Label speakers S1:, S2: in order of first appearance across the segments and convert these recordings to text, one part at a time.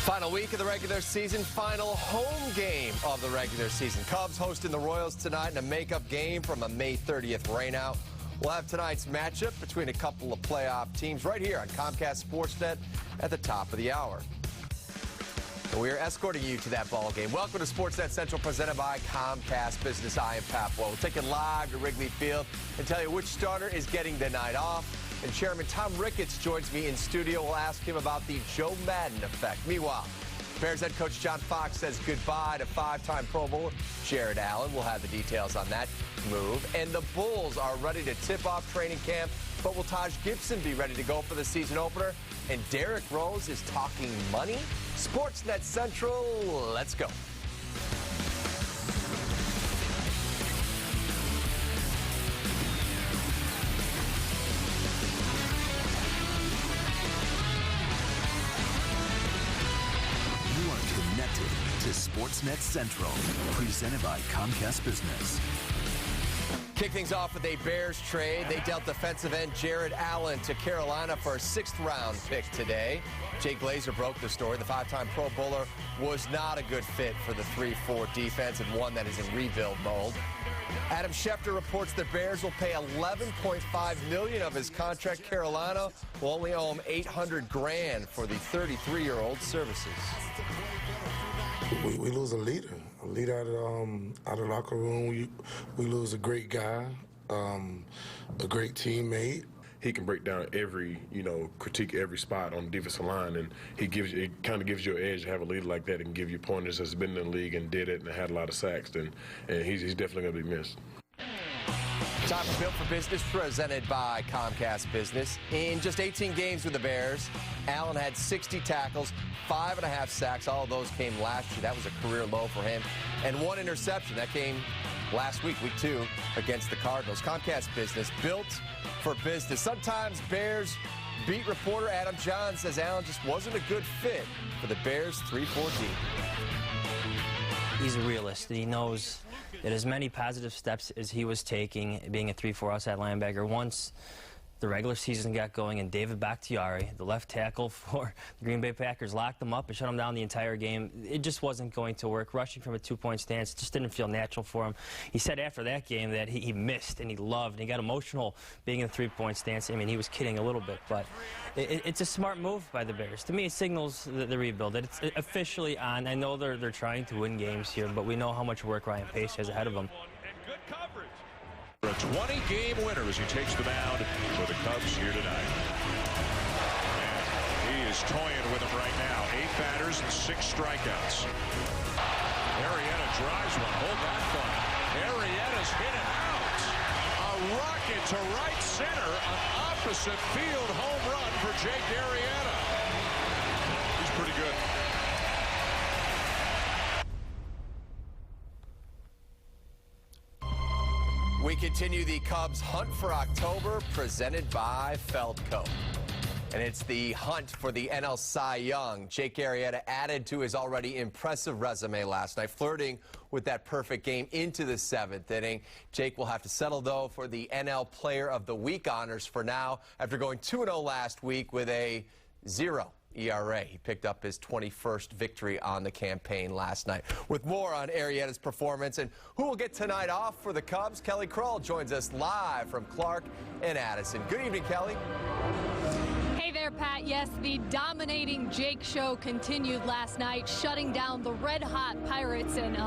S1: Final week of the regular season, final home game of the regular season. Cubs hosting the Royals tonight in a makeup game from a May 30th rainout. We'll have tonight's matchup between a couple of playoff teams right here on Comcast SportsNet at the top of the hour. And we are escorting you to that ball game. Welcome to SportsNet Central, presented by Comcast Business. I am Pat Well. We'll take you live to Wrigley Field and tell you which starter is getting the night off. And Chairman Tom Ricketts joins me in studio. We'll ask him about the Joe Madden effect. Meanwhile, Bears head coach John Fox says goodbye to five-time Pro Bowler Jared Allen. We'll have the details on that move. And the Bulls are ready to tip off training camp. But will Taj Gibson be ready to go for the season opener? And Derrick Rose is talking money? SportsNet Central, let's go.
S2: To SportsNet Central, presented by Comcast Business.
S1: Kick things off with a Bears trade. They dealt defensive end Jared Allen to Carolina for a 6th-round pick today. Jake Glazer broke the story. The 5-time Pro Bowler was not a good fit for the 3-4 defense and one that is in rebuild mode. Adam Schefter reports the Bears will pay $11.5 million of his contract. Carolina will only owe him $800,000 for the 33-year-old services.
S3: We lose a leader out of the locker room. We lose a great guy, a great teammate.
S4: He can break down every, critique every spot on the defensive line, and it kind of gives you an edge to have a leader like that and give you pointers that's been in the league and did it and had a lot of sacks, and he's definitely going to be missed.
S1: Time for Built for Business, presented by Comcast Business. In just 18 games with the Bears, Allen had 60 tackles, 5.5 sacks. All of those came last year. That was a career low for him. And 1 interception. That came last week, week 2, against the Cardinals. Comcast Business, built for business. Sometimes Bears beat reporter Adam John says Allen just wasn't a good fit for the Bears 3-4 D.
S5: He's a realist. He knows that as many positive steps as he was taking, being a 3-4 outside linebacker, once the regular season got going and David Bakhtiari, the left tackle for the Green Bay Packers, locked them up and shut them down the entire game, it just wasn't going to work. Rushing from a 2-point stance just didn't feel natural for him. He said after that game that he missed and he loved and he got emotional being in a 3-point stance. I mean, he was kidding a little bit, but it's a smart move by the Bears. To me, it signals the rebuild. It's officially on. I know they're trying to win games here, but we know how much work Ryan Pace has ahead of them.
S6: A 20-game winner as he takes the mound for the Cubs here tonight. And he is toying with them right now. 8 batters and 6 strikeouts. Arrieta drives one. Hold that thought. Arrieta's hit it out. A rocket to right center. An opposite field home run for Jake Arrieta. He's pretty good.
S1: We continue the Cubs hunt for October, presented by Feldco. And it's the hunt for the NL Cy Young. Jake Arrieta added to his already impressive resume last night, flirting with that perfect game into the 7th inning. Jake will have to settle, though, for the NL Player of the Week honors for now, after going 2-0 last week with a 0 ERA. He picked up his 21st victory on the campaign last night. With more on Arrieta's performance and who will get tonight off for the Cubs, Kelly Krull joins us live from Clark and Addison. Good evening, Kelly.
S7: Hey there, Pat. Yes, the dominating Jake show continued last night, shutting down the red-hot Pirates. And,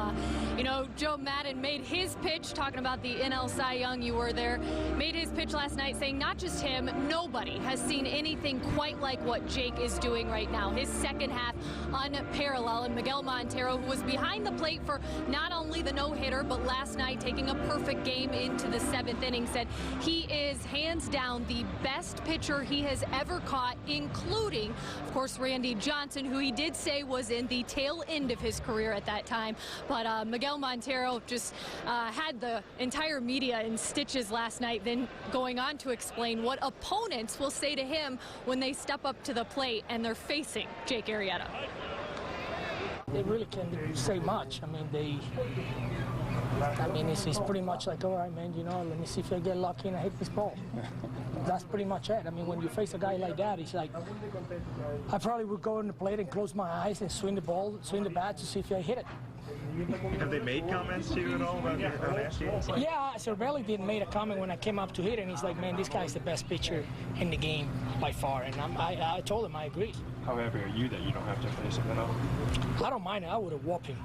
S7: Joe Madden made his pitch, talking about the NL Cy Young, you were there, made his pitch last night saying not just him, nobody has seen anything quite like what Jake is doing right now. His second half unparalleled. And Miguel Montero, who was behind the plate for not only the no-hitter, but last night taking a perfect game into the 7th inning, said he is hands down the best pitcher he has ever caught, including, of course, Randy Johnson, who he did say was in the tail end of his career at that time. But Miguel Montero just had the entire media in stitches last night, then going on to explain what opponents will say to him when they step up to the plate and they're facing Jake Arrieta.
S8: They really can't say much. I mean, it's pretty much like, all right, man, you know, let me see if I get lucky and I hit this ball. That's pretty much it. I mean, when you face a guy like that, it's like, I probably would go in the plate and close my eyes and swing the ball, swing the bat to see if I hit it.
S9: Have they made comments to you at all about your nasty?
S8: Yeah, Cervelli did made a comment when I came up to hit, and he's like, man, this guy's the best pitcher in the game by far. And I told him I agree.
S9: How happy are you that you don't have to face him at all?
S8: I don't mind it. I would have whooped him.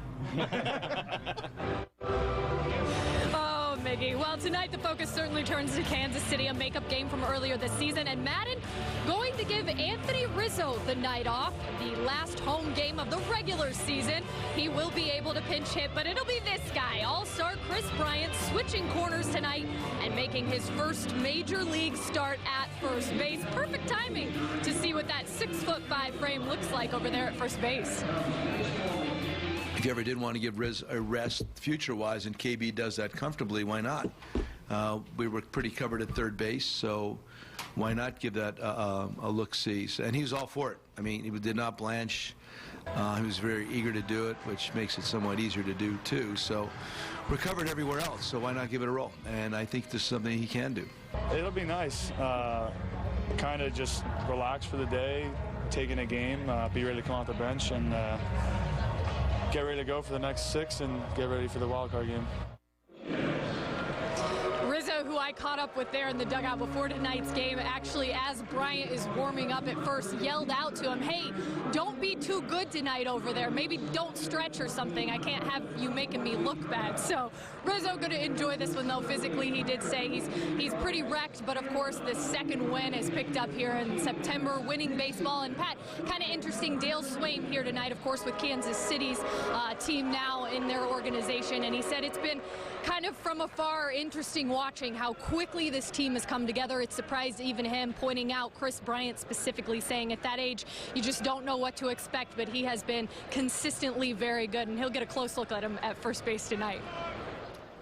S7: Oh, Miggy. Well, tonight the focus certainly turns to Kansas City, a makeup game from earlier this season. And Madden going to give Anthony Rizzo the night off, the last home game of the regular season. He will be able to pinch hit, but it'll be this guy, all-star Chris Bryant, switching corners tonight and making his first major league start at first base. Perfect timing to see what that 6'5" frame looks like over there at first base.
S10: If you ever did want to give Riz a rest future-wise, and KB does that comfortably, why not? We were pretty covered at third base, so why not give that a look-see? And he was all for it. I mean, he did not blanch. He was very eager to do it, which makes it somewhat easier to do, too. So we're covered everywhere else, so why not give it a roll? And I think this is something he can do.
S9: It'll be nice. Kind of just relax for the day, taking a game, be ready to come off the bench, and get ready to go for the next 6 and get ready for the wild card game.
S7: Rizzo, who I caught up with there in the dugout before tonight's game, actually, as Bryant is warming up at first, yelled out to him, hey, don't be too good tonight over there. Maybe don't stretch or something. I can't have you making me look bad. So Rizzo going to enjoy this one, though. Physically, he did say he's pretty wrecked, but of course, the second win is picked up here in September, winning baseball. And Pat, kind of interesting, Dale Swain here tonight, of course, with Kansas City's team now in their organization. And he said it's been kind of from afar interesting watching how quickly this team has come together. It surprised even him, pointing out Chris Bryant specifically, saying at that age you just don't know what to expect, but he has been consistently very good, and he'll get a close look at him at first base tonight.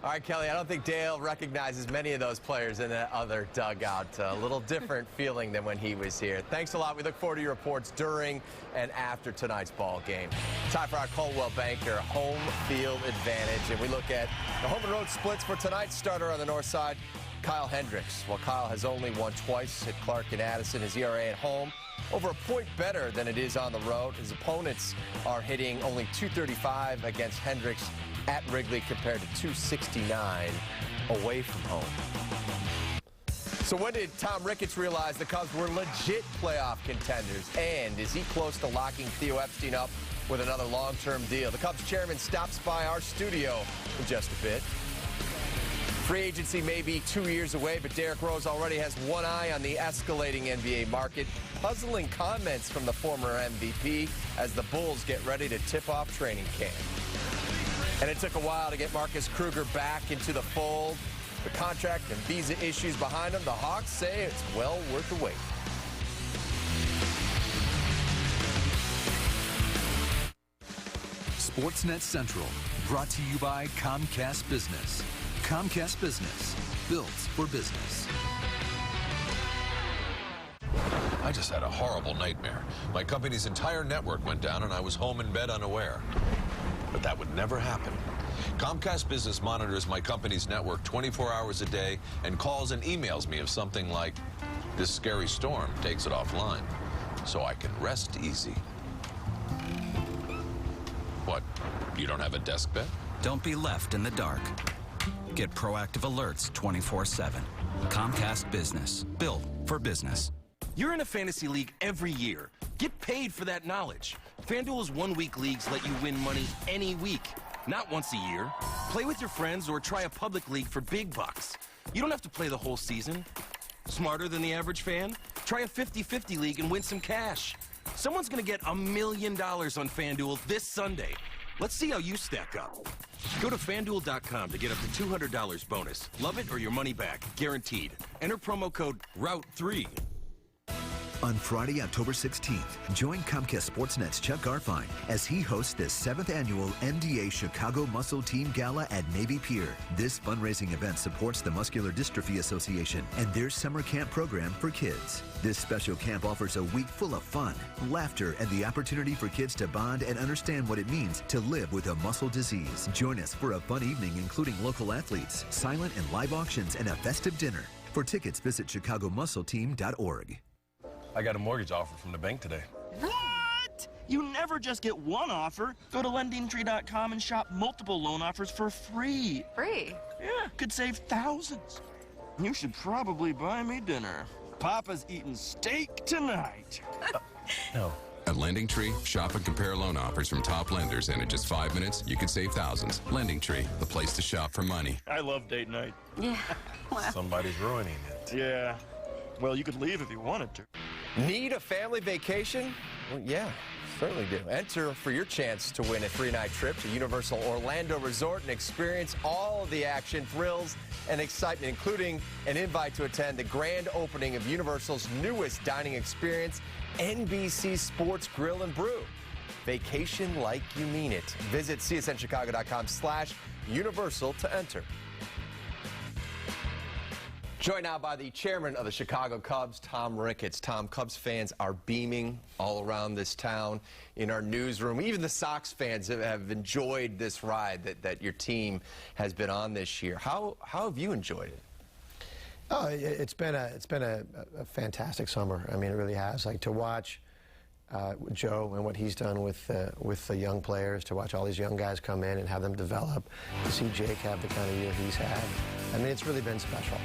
S1: All right, Kelly, I don't think Dale recognizes many of those players in that other dugout. A little different feeling than when he was here. Thanks a lot. We look forward to your reports during and after tonight's ball game. Time for our Coldwell Banker home field advantage. And we look at the home and road splits for tonight's starter on the north side, Kyle Hendricks. Well, Kyle has only won twice at Clark and Addison. His ERA at home over a point better than it is on the road. His opponents are hitting only .235 against Hendricks at Wrigley compared to .269 away from home. So when did Tom Ricketts realize the Cubs were legit playoff contenders? And is he close to locking Theo Epstein up with another long-term deal? The Cubs chairman stops by our studio in just a bit. Free agency may be 2 years away, but Derrick Rose already has one eye on the escalating NBA market. Puzzling comments from the former MVP as the Bulls get ready to tip off training camp. And it took a while to get Marcus Kruger back into the fold. The contract and visa issues behind him, the Hawks say it's well worth the wait.
S2: SportsNet Central, brought to you by Comcast Business. Comcast Business, built for business.
S11: I just had a horrible nightmare. My company's entire network went down and I was home in bed unaware. But that would never happen. Comcast Business monitors my company's network 24 hours a day and calls and emails me if something like this scary storm takes it offline, so I can rest easy. What, you don't have a desk bed?
S12: Don't be left in the dark. Get proactive alerts 24/7. Comcast Business, built for business.
S13: You're in a fantasy league every year. Get paid for that knowledge. FanDuel's one-week leagues let you win money any week, not once a year. Play with your friends or try a public league for big bucks. You don't have to play the whole season. Smarter than the average fan? Try a 50-50 league and win some cash. Someone's going to get $1 million on FanDuel this Sunday. Let's see how you stack up. Go to FanDuel.com to get up to $200 bonus. Love it or your money back, guaranteed. Enter promo code ROUTE3.
S14: On Friday, October 16th, join Comcast SportsNet's Chuck Garfien as he hosts the 7th annual MDA Chicago Muscle Team Gala at Navy Pier. This fundraising event supports the Muscular Dystrophy Association and their summer camp program for kids. This special camp offers a week full of fun, laughter, and the opportunity for kids to bond and understand what it means to live with a muscle disease. Join us for a fun evening including local athletes, silent and live auctions, and a festive dinner. For tickets, visit chicagomuscleteam.org.
S15: I got a mortgage offer from the bank today.
S16: What? You never just get one offer. Go to LendingTree.com and shop multiple loan offers for free.
S17: Free?
S16: Yeah, could save thousands. You should probably buy me dinner. Papa's eating steak tonight.
S15: No.
S18: At LendingTree, shop and compare loan offers from top lenders, and in just 5 minutes, you could save thousands. LendingTree, the place to shop for money.
S16: I love date night.
S17: Yeah. Well.
S15: Somebody's ruining it.
S16: Yeah. Well, you could leave if you wanted to.
S1: Need a family vacation? Well, yeah, certainly do. Enter for your chance to win a 3-night trip to Universal Orlando Resort and experience all of the action, thrills, and excitement, including an invite to attend the grand opening of Universal's newest dining experience, NBC Sports Grill and Brew. Vacation like you mean it. Visit csnchicago.com/universal to enter. Joined now by the chairman of the Chicago Cubs, Tom Ricketts. Tom, Cubs fans are beaming all around this town in our newsroom. Even the Sox fans have enjoyed this ride that your team has been on this year. How have you enjoyed it?
S19: Oh, it's been a fantastic summer. I mean, it really has. Like to watch Joe and what he's done with the young players, to watch all these young guys come in and have them develop, to see Jake have the kind of year he's had. I mean, it's really been special.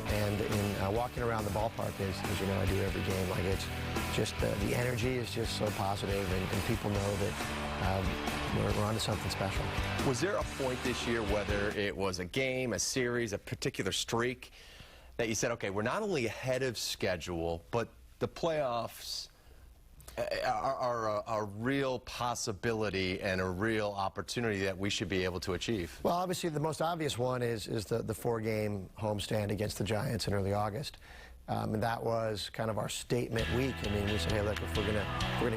S19: And in walking around the ballpark, as you know, I do every game. Like it's just the energy is just so positive, and people know that we're onto something special.
S1: Was there a point this year, whether it was a game, a series, a particular streak, that you said, okay, we're not only ahead of schedule, but the playoffs are a real possibility and a real opportunity that we should be able to achieve?
S19: Well, obviously the most obvious one is the 4-game homestand against the Giants in early August. And that was kind of our statement week. I mean, we said, hey, look, if we're gonna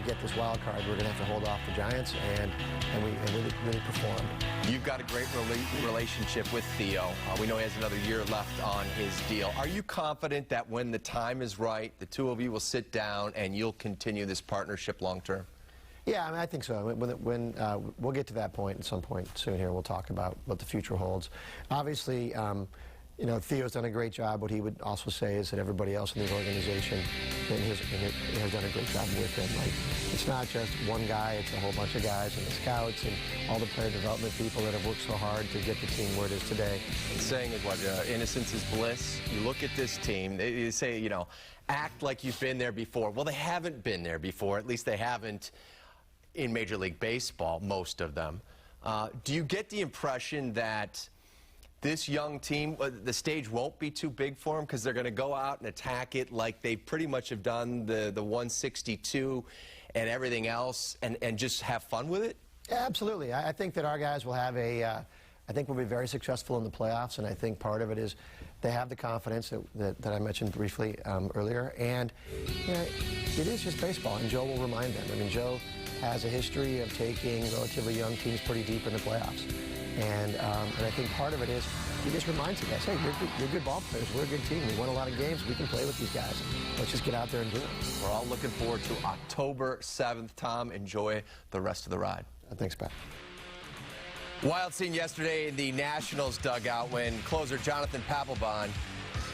S19: get this wild card, we're gonna have to hold off the Giants, and we really performed.
S1: You've got a great relationship with Theo. We know he has another year left on his deal. Are you confident that when the time is right, the two of you will sit down and you'll continue this partnership long term?
S19: Yeah, I mean, I think so. When we'll get to that point at some point soon here. We'll talk about what the future holds. Obviously, you know, Theo's done a great job. What he would also say is that everybody else in the organization has done a great job with him. Like, it's not just one guy, it's a whole bunch of guys, and the scouts and all the player development people that have worked so hard to get the team where it is today.
S1: The saying is what, innocence is bliss. You look at this team, they say, you know, act like you've been there before. Well, they haven't been there before. At least they haven't in Major League Baseball, most of them. Do you get the impression that this young team, the stage won't be too big for them because they're going to go out and attack it like they pretty much have done the 162 and everything else, and just have fun with it?
S19: Yeah, absolutely. I think that our guys will have I think we'll be very successful in the playoffs, and I think part of it is they have the confidence that I mentioned briefly earlier, and you know, it is just baseball, and Joe will remind them. I mean, Joe has a history of taking relatively young teams pretty deep in the playoffs. And I think part of it is he just reminds the guys, hey, you're good ball players. We're a good team. We won a lot of games. We can play with these guys. Let's just get out there and do it.
S1: We're all looking forward to October 7th. Tom, enjoy the rest of the ride.
S19: Thanks, Pat.
S1: Wild scene yesterday in the Nationals dugout when closer Jonathan Papelbon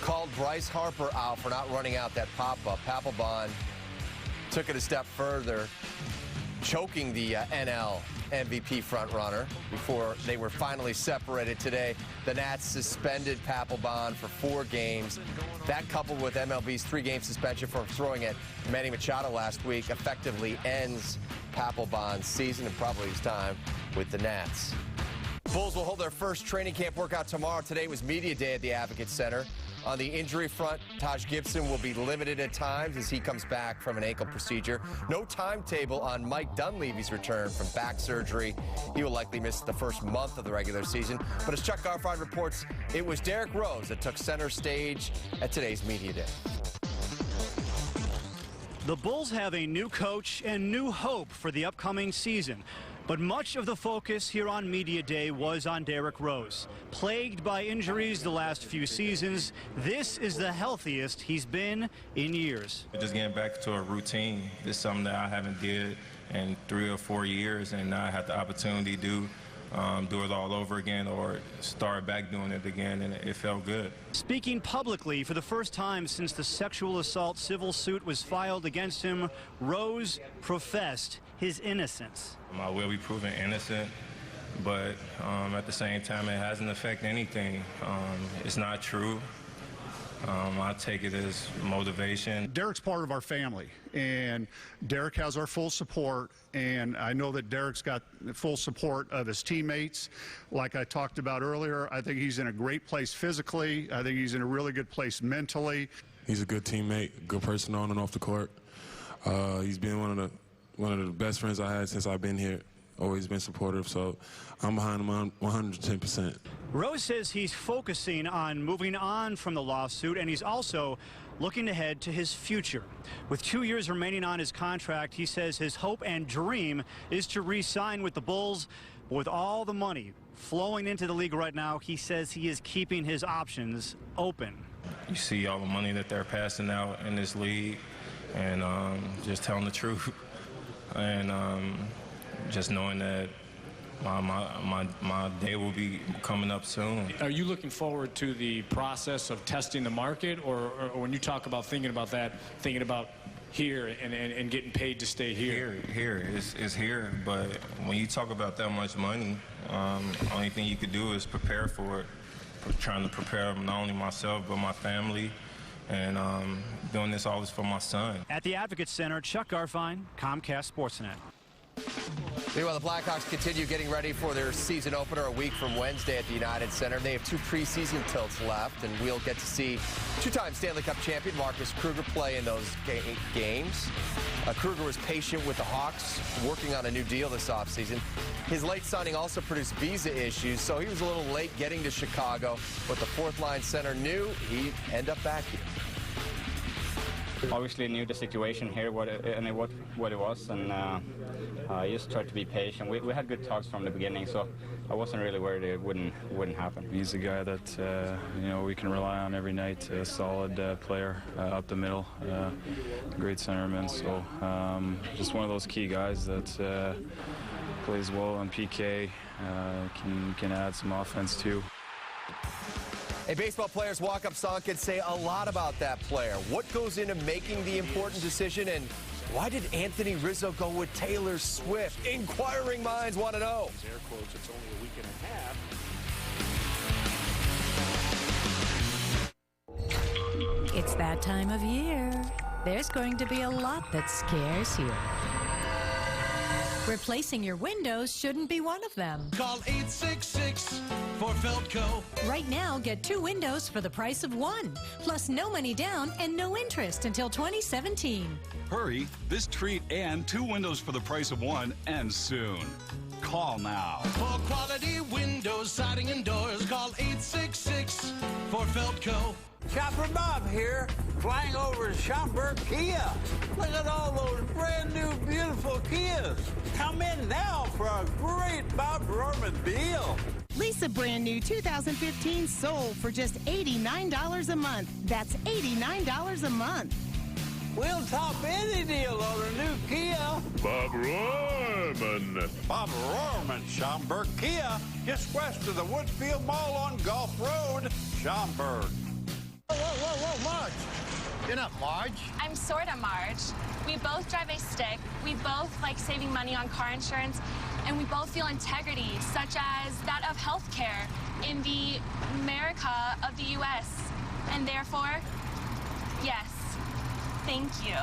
S1: called Bryce Harper out for not running out that pop-up. Papelbon took it a step further, choking the NL MVP frontrunner before they were finally separated today. The Nats suspended Papelbon for 4 games. That, coupled with MLB's 3-game suspension for throwing at Manny Machado last week, effectively ends Papelbon's season and probably his time with the Nats. Bulls will hold their first training camp workout tomorrow. Today was media day at the Advocate Center. On the injury front, Taj Gibson will be limited at times as he comes back from an ankle procedure. No timetable on Mike Dunleavy's return from back surgery. He will likely miss the first month of the regular season. But as Chuck Garfien reports, it was Derrick Rose that took center stage at today's media day.
S17: The Bulls have a new coach and new hope for the upcoming season. But much of the focus here on Media Day was on Derrick Rose. Plagued by injuries the last few seasons, this is the healthiest he's been in years.
S20: Just getting back to a routine. This is something that I haven't did in 3 or 4 years, and now I had the opportunity to do it all over again or start back doing it again, and it felt good.
S17: Speaking publicly for the first time since the sexual assault civil suit was filed against him, Rose professed his innocence.
S20: I will be proven innocent, but at the same time, it hasn't affected anything. It's not true. I take it as motivation.
S21: Derrick's part of our family, and Derrick has our full support, and I know that Derrick's got the full support of his teammates. Like I talked about earlier, I think he's in a great place physically. I think he's in a really good place mentally.
S22: He's a good teammate, good person on and off the court. He's been one of the best friends I had since I've been here. Always been supportive, so I'm behind him 110%.
S17: Rose says he's focusing on moving on from the lawsuit, and he's also looking ahead to his future. With 2 years remaining on his contract, he says his hope and dream is to re-sign with the Bulls. But with all the money flowing into the league right now, he says he is keeping his options open.
S20: You see all the money that they're passing out in this league, and just telling the truth. And just knowing that my day will be coming up soon.
S23: Are you looking forward to the process of testing the market, or when you talk about thinking about that, thinking about here and getting paid to stay here?
S20: Here is here, but when you talk about that much money, only thing you could do is prepare for it. Trying to prepare not only myself but my family, and doing this always for my son.
S17: At the Advocate Center, Chuck Garfien, Comcast SportsNet.
S1: Meanwhile, the Blackhawks continue getting ready for their season opener a week from Wednesday at the United Center. They have 2 preseason tilts left, and we'll get to see 2-time Stanley Cup champion Marcus Kruger play in those games. Kruger was patient with the Hawks, working on a new deal this offseason. His late signing also produced visa issues, so he was a little late getting to Chicago. But the fourth-line center knew he'd end up back here.
S24: Obviously knew the situation here, what it was, and I just tried to be patient. We had good talks from the beginning, so I wasn't really worried it wouldn't happen.
S9: He's a guy that we can rely on every night. A solid player up the middle, great centerman. So just one of those key guys that plays well on PK, can add some offense too.
S1: A baseball player's walk-up song can say a lot about that player. What goes into making the important decision, and why did Anthony Rizzo go with Taylor Swift? Inquiring minds want to know.
S6: Air quotes, it's only a week and a half.
S25: It's that time of year. There's going to be a lot that scares you. Replacing your windows shouldn't be one of them.
S26: Call 866 for Feltco.
S25: Right now, get 2 windows for the price of 1. Plus no money down and no interest until 2017.
S27: Hurry, this treat and 2 windows for the price of 1 ends soon. Call now.
S26: For quality windows, siding, and doors, call 866 for Feltco.
S28: Shopper Bob here, flying over to Schaumburg Kia. Look at all those brand new beautiful Kias. Come in now for a great Bob Rorman deal.
S29: Lease a brand new 2015 Soul for just $89 a month. That's $89 a month.
S28: We'll top any deal on a new Kia.
S6: Bob Rorman.
S28: Bob Rorman, Schaumburg Kia, just west of the Woodfield Mall on Gulf Road, Schaumburg.
S30: Whoa, Marge. You're not Marge.
S31: I'm sort of Marge. We both drive a stick. We both like saving money on car insurance. And we both feel integrity, such as that of healthcare in the America of the U.S. And therefore, yes, thank you.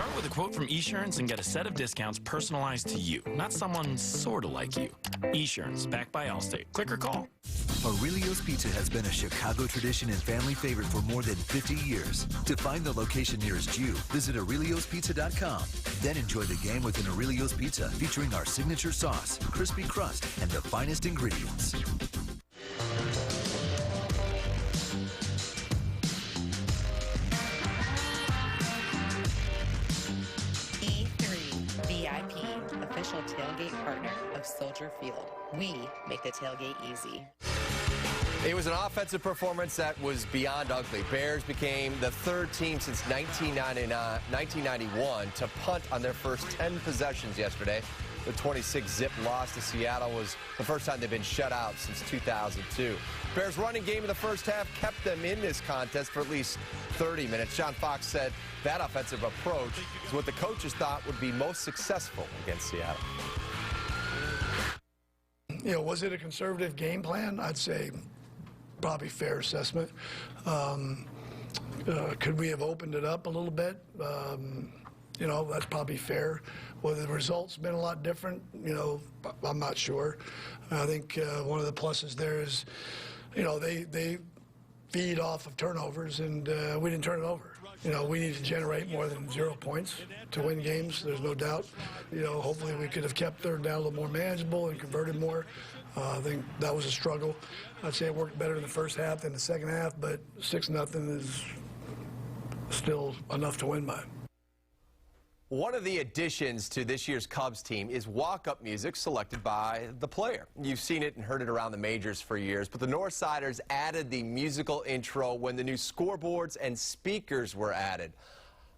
S2: Start with a quote from Esurance and get a set of discounts personalized to you, not someone sort of like you. Esurance, backed by Allstate. Click or call.
S3: Aurelio's Pizza has been a Chicago tradition and family favorite for more than 50 years. To find the location nearest you, visit Aurelio'sPizza.com. Then enjoy the game with an Aurelio's Pizza featuring our signature sauce, crispy crust, and the finest ingredients.
S4: Official tailgate partner of Soldier Field. We make the tailgate easy.
S1: It was an offensive performance that was beyond ugly. Bears became the third team since 1991 to punt on their first 10 possessions yesterday. The 26-zip loss to Seattle was the first time they've been shut out since 2002. Bears running game in the first half kept them in this contest for at least 30 minutes. John Fox said that offensive approach is what the coaches thought would be most successful against Seattle.
S5: You know, was it a conservative game plan? I'd say probably fair assessment. Could we have opened it up a little bit? You know, that's probably fair. Whether the results been a lot different, you know, I'm not sure. I think one of the pluses there is, you know, they feed off of turnovers, and we didn't turn it over. You know, we need to generate more than 0 points to win games, there's no doubt. You know, hopefully we could have kept third down a little more manageable and converted more. I think that was a struggle. I'd say it worked better in the first half than the second half, but 6-0 is still enough to win by.
S1: One of the additions to this year's Cubs team is walk-up music selected by the player. You've seen it and heard it around the majors for years, but the Northsiders added the musical intro when the new scoreboards and speakers were added.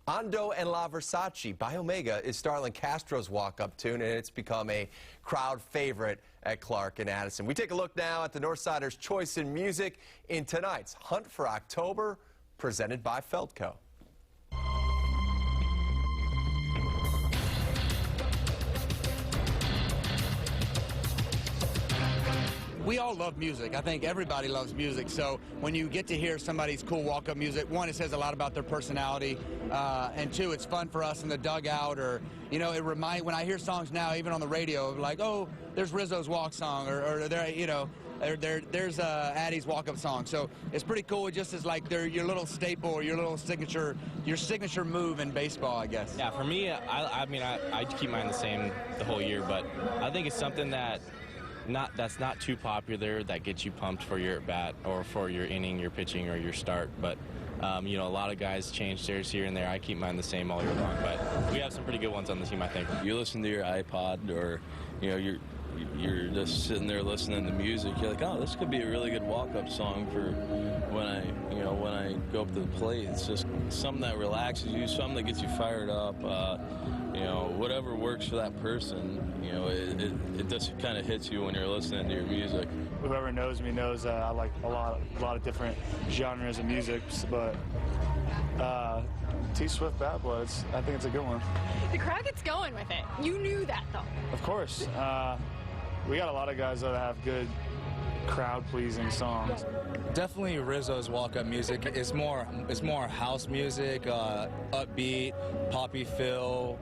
S1: Ando and La Versace by Omega is Starlin Castro's walk-up tune, and it's become a crowd favorite at Clark and Addison. We take a look now at the Northsiders' choice in music in tonight's Hunt for October, presented by Feldco.
S7: We all love music. I think everybody loves music. So when you get to hear somebody's cool walk-up music, one, it says a lot about their personality, and two, it's fun for us in the dugout. Or, you know, when I hear songs now, even on the radio, like, oh, there's Rizzo's walk song, or there, you know, there's Addie's walk-up song. So it's pretty cool. It just is like they're your little staple, or your little signature move in baseball, I guess.
S8: Yeah, for me, I mean, I keep mine the same the whole year, but I think it's something that's not too popular, that gets you pumped for your at-bat or for your inning, your pitching, or your start. But you know, a lot of guys change theirs here and there. I keep mine the same all year long, but we have some pretty good ones on the team, I think.
S10: You listen to your iPod, or you know, you're just sitting there listening to music. You're like, oh, this could be a really good walk-up song for when I go up to the plate. It's just something that relaxes you, something that gets you fired up. You know, whatever works for that person, you know, it just kind of hits you when you're listening to your music.
S9: Whoever knows me knows that I like a lot of different genres of music, but T-Swift Bad Bloods, I think it's a good one.
S11: The crowd gets going with it. You knew that, though.
S9: Of course. We got a lot of guys that have good crowd-pleasing songs.
S12: Definitely Rizzo's walk-up music. It's more house music, upbeat, poppy feel,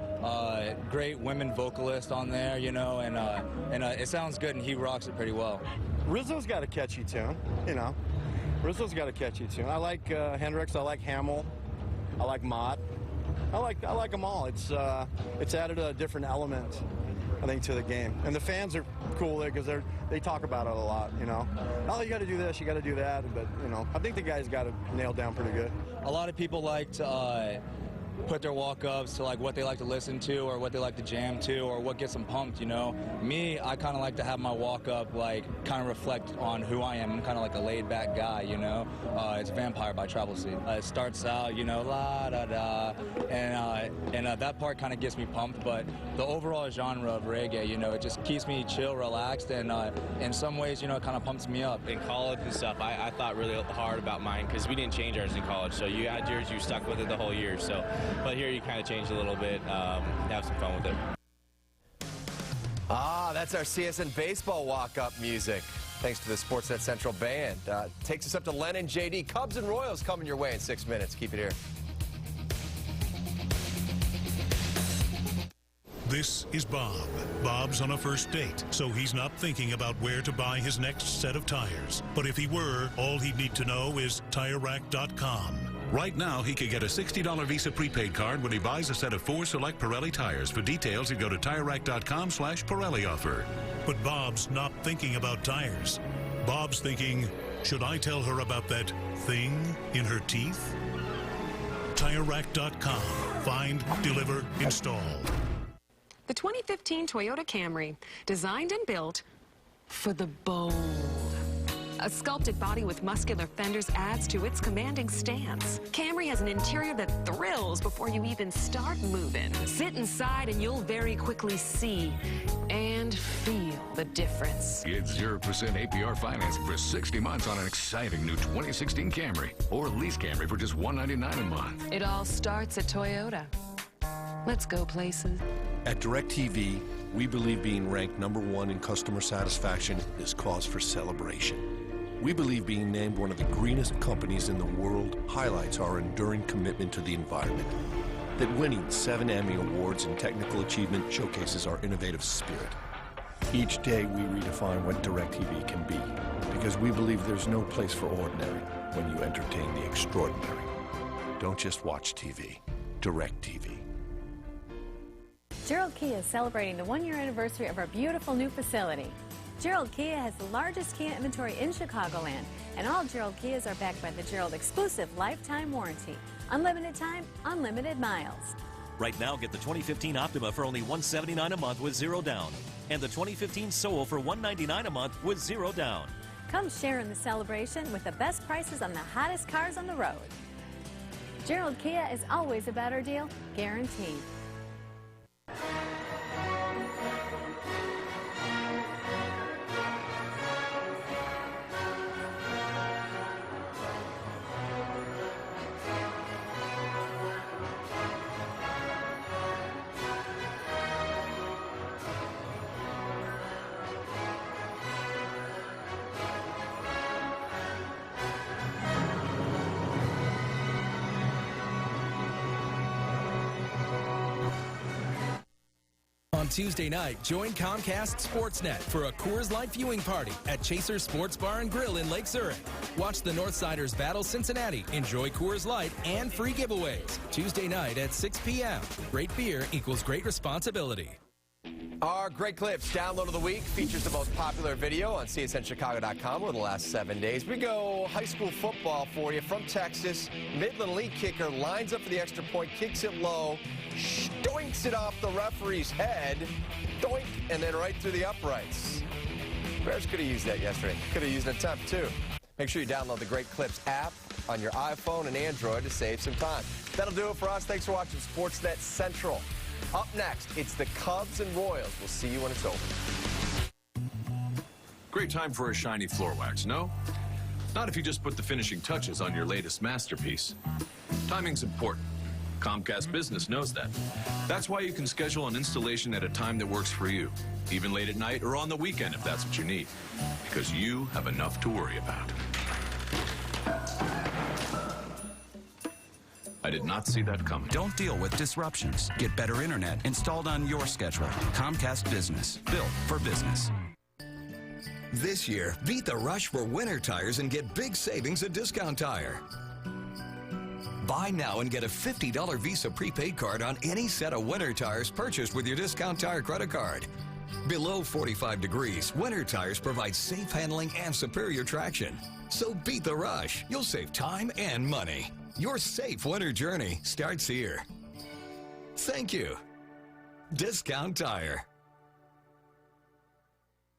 S12: great women vocalist on there, you know, and it sounds good, and he rocks it pretty well.
S13: Rizzo's got a catchy tune, you know. Rizzo's got a catchy tune. I like Hendrix. I like Hamill. I like Mott. I like them all. It's added a different element, I think, to the game. And the fans are cool there because they talk about it a lot, you know. Oh, you got to do this, you got to do that, but, you know, I think the guys got it nailed down pretty good.
S12: A lot of people like to put their walk-ups to like what they like to listen to, or what they like to jam to, or what gets them pumped, you know. Me, I kind of like to have my walk-up like kind of reflect on who I am. I'm kind of like a laid-back guy, you know. It's Vampire by Travel Seed. It starts out, you know, la-da-da, and that part kind of gets me pumped, but the overall genre of reggae, you know, it just keeps me chill, relaxed, and in some ways, you know, it kind of pumps me up.
S8: In college and stuff, I thought really hard about mine because we didn't change ours in college, so you had yours, you stuck with it the whole year, so. But here you kind of change a little bit, have some fun with it.
S1: That's our CSN baseball walk-up music. Thanks to the SportsNet Central band. Takes us up to Len and JD. Cubs and Royals coming your way in 6 minutes. Keep it here.
S14: This is Bob. Bob's on a first date, so he's not thinking about where to buy his next set of tires. But if he were, all he'd need to know is TireRack.com. Right now, he could get a $60 Visa prepaid card when he buys a set of 4 select Pirelli tires. For details, he'd go to TireRack.com/Pirelli offer. But Bob's not thinking about tires. Bob's thinking, should I tell her about that thing in her teeth? TireRack.com. Find, deliver, install.
S15: The 2015 Toyota Camry, designed and built for the bold. A sculpted body with muscular fenders adds to its commanding stance. Camry has an interior that thrills before you even start moving. Sit inside and you'll very quickly see and feel the difference.
S16: Get 0% APR financing for 60 months on an exciting new 2016 Camry. Or lease Camry for just $199 a month.
S15: It all starts at Toyota. Let's go places.
S17: At DirecTV, we believe being ranked #1 in customer satisfaction is cause for celebration. We believe being named one of the greenest companies in the world highlights our enduring commitment to the environment. That winning 7 Emmy Awards in technical achievement showcases our innovative spirit. Each day we redefine what DirecTV can be, because we believe there's no place for ordinary when you entertain the extraordinary. Don't just watch TV. DirecTV.
S18: Gerald Kia is celebrating the 1-year anniversary of our beautiful new facility. Gerald Kia has the largest Kia inventory in Chicagoland, and all Gerald Kias are backed by the Gerald exclusive lifetime warranty. Unlimited time, unlimited miles.
S19: Right now, get the 2015 Optima for only $179 a month with 0 down, and the 2015 Soul for $199 a month with 0 down.
S18: Come share in the celebration with the best prices on the hottest cars on the road. Gerald Kia is always a better deal, guaranteed.
S20: On Tuesday night, join Comcast SportsNet for a Coors Light viewing party at Chaser Sports Bar and Grill in Lake Zurich. Watch the Northsiders battle Cincinnati, enjoy Coors Light, and free giveaways. Tuesday night at 6 p.m. Great beer equals great responsibility.
S1: Our Great Clips download of the week features the most popular video on CSNChicago.com over the last 7 days. We go high school football for you from Texas. Midland League kicker lines up for the extra point, kicks it low, doinks it off the referee's head, doink, and then right through the uprights. Bears could have used that yesterday. Could have used an attempt, too. Make sure you download the Great Clips app on your iPhone and Android to save some time. That'll do it for us. Thanks for watching SportsNet Central. Up next, it's the Cubs and Royals. We'll see you when it's over.
S21: Great time for a shiny floor wax, no? Not if you just put the finishing touches on your latest masterpiece. Timing's important. Comcast Business knows that. That's why you can schedule an installation at a time that works for you, even late at night or on the weekend if that's what you need, because you have enough to worry about. I did not see that coming.
S22: Don't deal with disruptions. Get better internet installed on your schedule. Comcast Business. Built for business.
S23: This year, beat the rush for winter tires and get big savings at Discount Tire. Buy now and get a $50 Visa prepaid card on any set of winter tires purchased with your Discount Tire credit card. Below 45 degrees, winter tires provide safe handling and superior traction. So beat the rush. You'll save time and money. Your safe winter journey starts here. Thank you. Discount Tire.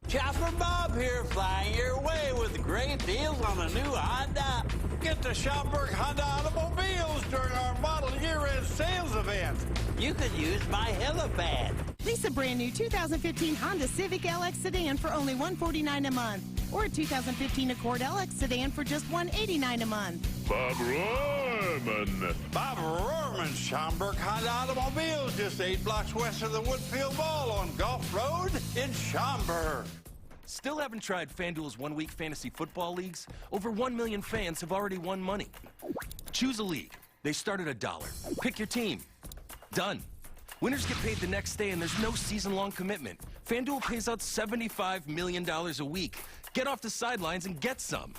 S28: Chopper Bob here, flying your way with great deals on a new Honda. Get to Schaumburg Honda Automobiles during our model year-end sales event. You could use my helipad.
S29: Lease a brand new 2015 Honda Civic LX sedan for only $149 a month, or a 2015 Accord LX sedan for just $189 a month.
S28: Bob Rohrman. Bob Rohrman, Schaumburg Honda Automobiles, just 8 blocks west of the Woodfield Mall on Gulf Road in Schaumburg.
S19: Still haven't tried FanDuel's one-week fantasy football leagues? Over 1 million fans have already won money. Choose a league. They start at $1. Pick your team. Done.
S2: Winners get paid the next day, and there's no season-long commitment. FanDuel pays out $75 million a week. Get off the sidelines and get some.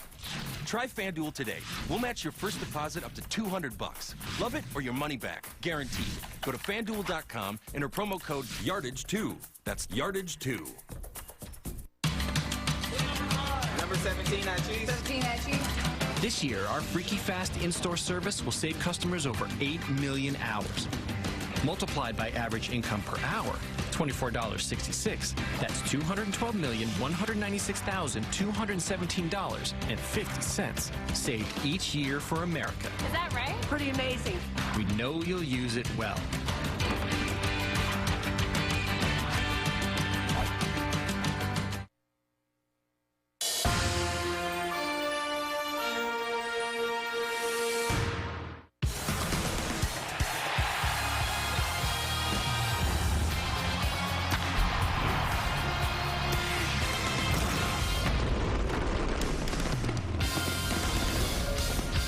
S2: Try FanDuel today. We'll match your first deposit up to $200. Love it or your money back, guaranteed. Go to FanDuel.com, enter promo code YARDAGE2. That's YARDAGE2.
S3: Number 17 at cheese. 17 at cheese.
S4: This year, our Freaky Fast in-store service will save customers over 8 million hours. Multiplied by average income per hour, $24.66. That's $212,196,217.50 saved each year for America.
S11: Is that right?
S4: Pretty amazing. We know you'll use it well.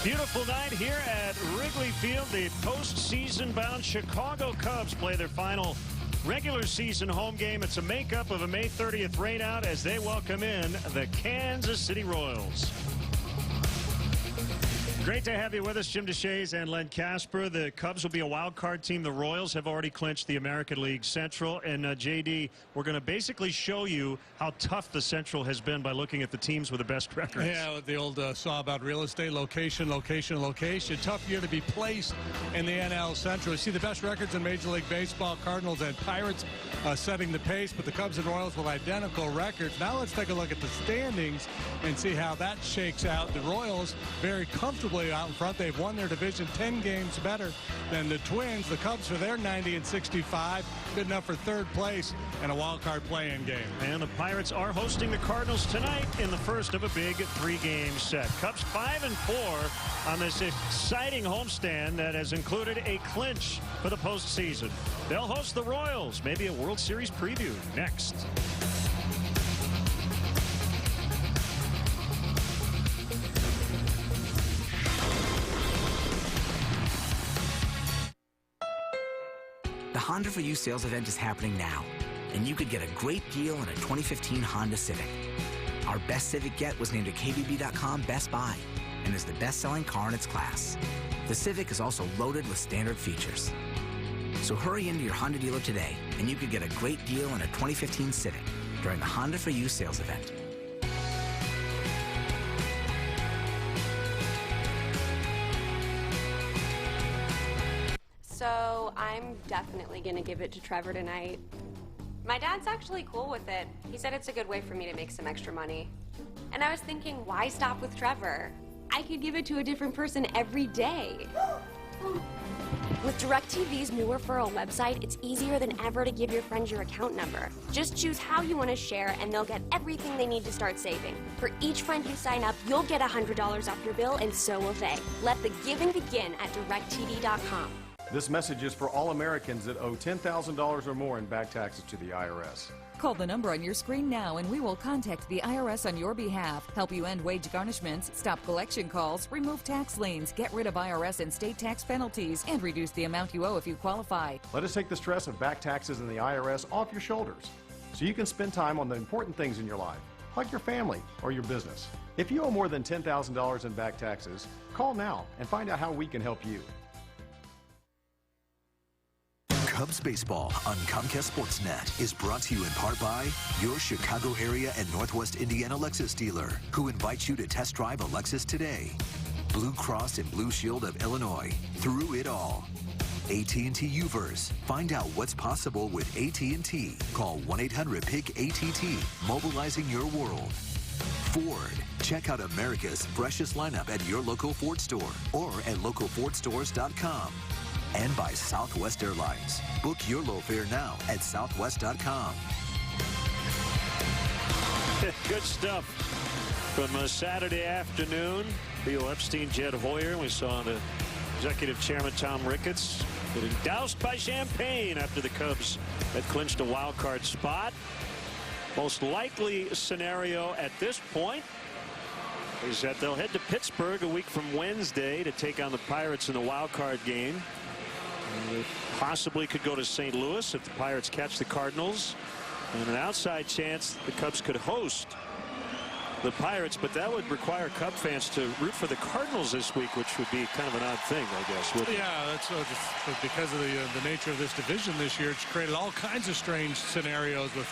S5: Beautiful night here at Wrigley Field. The postseason-bound Chicago Cubs play their final regular season home game. It's a makeup of a May 30th rainout as they welcome in the Kansas City Royals. Great to have you with us, Jim DeShays and Len Casper. The Cubs will be a wild card team. The Royals have already clinched the American League Central. And JD, we're going to basically show you how tough the Central has been by looking at the teams with the best records.
S6: Yeah, the old saw about real estate, location, location, location. Tough year to be placed in the NL Central. You see the best records in Major League Baseball, Cardinals and Pirates setting the pace, but the Cubs and Royals with identical records. Now let's take a look at the standings and see how that shakes out. The Royals very comfortably out in front. They've won their division 10 games better than the Twins. The Cubs for their 90 and 65, good enough for third place and a wild card play-in game.
S5: And the Pirates are hosting the Cardinals tonight in the first of a big 3-game set. Cubs 5-4 on this exciting homestand that has included a clinch for the postseason. They'll host the Royals. Maybe a World Series preview next.
S24: The Honda For You sales event is happening now, and you could get a great deal on a 2015 Honda Civic. Our best Civic yet was named a KBB.com Best Buy and is the best-selling car in its class. The Civic is also loaded with standard features. So hurry into your Honda dealer today, and you could get a great deal on a 2015 Civic during the Honda For You sales event.
S25: So I'm definitely going to give it to Trevor tonight. My dad's actually cool with it. He said it's a good way for me to make some extra money. And I was thinking, why stop with Trevor? I could give it to a different person every day. With DirecTV's new referral website, it's easier than ever to give your friends your account number. Just choose how you want to share, and they'll get everything they need to start saving. For each friend you sign up, you'll get $100 off your bill, and so will they. Let the giving begin at DirecTV.com.
S26: This message is for all Americans that owe $10,000 or more in back taxes to the IRS.
S27: Call the number on your screen now and we will contact the IRS on your behalf, help you end wage garnishments, stop collection calls, remove tax liens, get rid of IRS and state tax penalties, and reduce the amount you owe if you qualify.
S26: Let us take the stress of back taxes and the IRS off your shoulders so you can spend time on the important things in your life, like your family or your business. If you owe more than $10,000 in back taxes, call now and find out how we can help you.
S30: Cubs baseball on Comcast SportsNet is brought to you in part by your Chicago area and Northwest Indiana Lexus dealer, who invites you to test drive a Lexus today. Blue Cross and Blue Shield of Illinois, through it all. AT&T Uverse. Find out what's possible with AT&T. Call 1-800-PIC-ATT, mobilizing your world. Ford. Check out America's freshest lineup at your local Ford store or at localfordstores.com. And by Southwest Airlines. Book your low fare now at southwest.com.
S5: Good stuff from Saturday afternoon. Theo Epstein, Jed Hoyer. We saw the executive chairman, Tom Ricketts, getting doused by champagne after the Cubs had clinched a wild card spot. Most likely scenario at this point is that they'll head to Pittsburgh a week from Wednesday to take on the Pirates in the wild card game. They possibly could go to St. Louis if the Pirates catch the Cardinals. And an outside chance the Cubs could host the Pirates, but that would require Cub fans to root for the Cardinals this week, which would be kind of an odd thing, I guess.
S6: Yeah, that's because of the nature of this division this year. It's created all kinds of strange scenarios with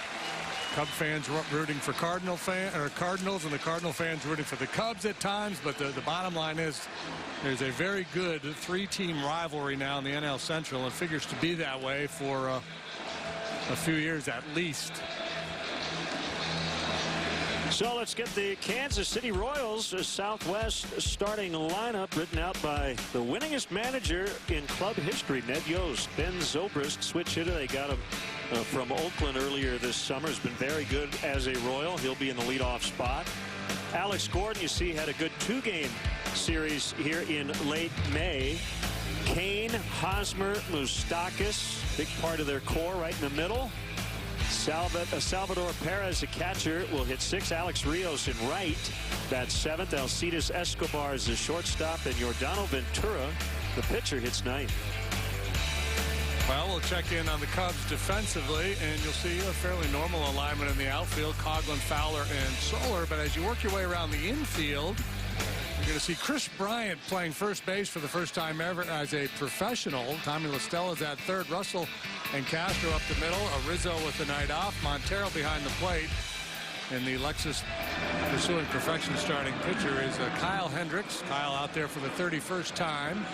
S6: Cub fans rooting for Cardinals and the Cardinal fans rooting for the Cubs at times. But the bottom line is there's a very good 3-team rivalry now in the NL Central. It figures to be that way for a few years at least.
S5: So let's get the Kansas City Royals Southwest starting lineup written out by the winningest manager in club history, Ned Yost. Ben Zobrist, switch hitter. They got him from Oakland earlier this summer. Has been very good as a Royal. He'll be in the leadoff spot. Alex Gordon, you see, had a good 2-game series here in late May. Kane, Hosmer, Moustakas, big part of their core right in the middle. Salvador Perez, a catcher, will hit 6. Alex Rios in right, that's 7th. Alcides Escobar is the shortstop, and Yordano Ventura, the pitcher, hits 9th.
S6: Well, we'll check in on the Cubs defensively, and you'll see a fairly normal alignment in the outfield. Coghlan, Fowler, and Soler. But as you work your way around the infield, you're going to see Chris Bryant playing first base for the first time ever as a professional. Tommy LaStella's at third. Russell and Castro up the middle. Rizzo with the night off. Montero behind the plate. And the Lexus pursuing perfection starting pitcher is Kyle Hendricks. Kyle out there for the 31st time.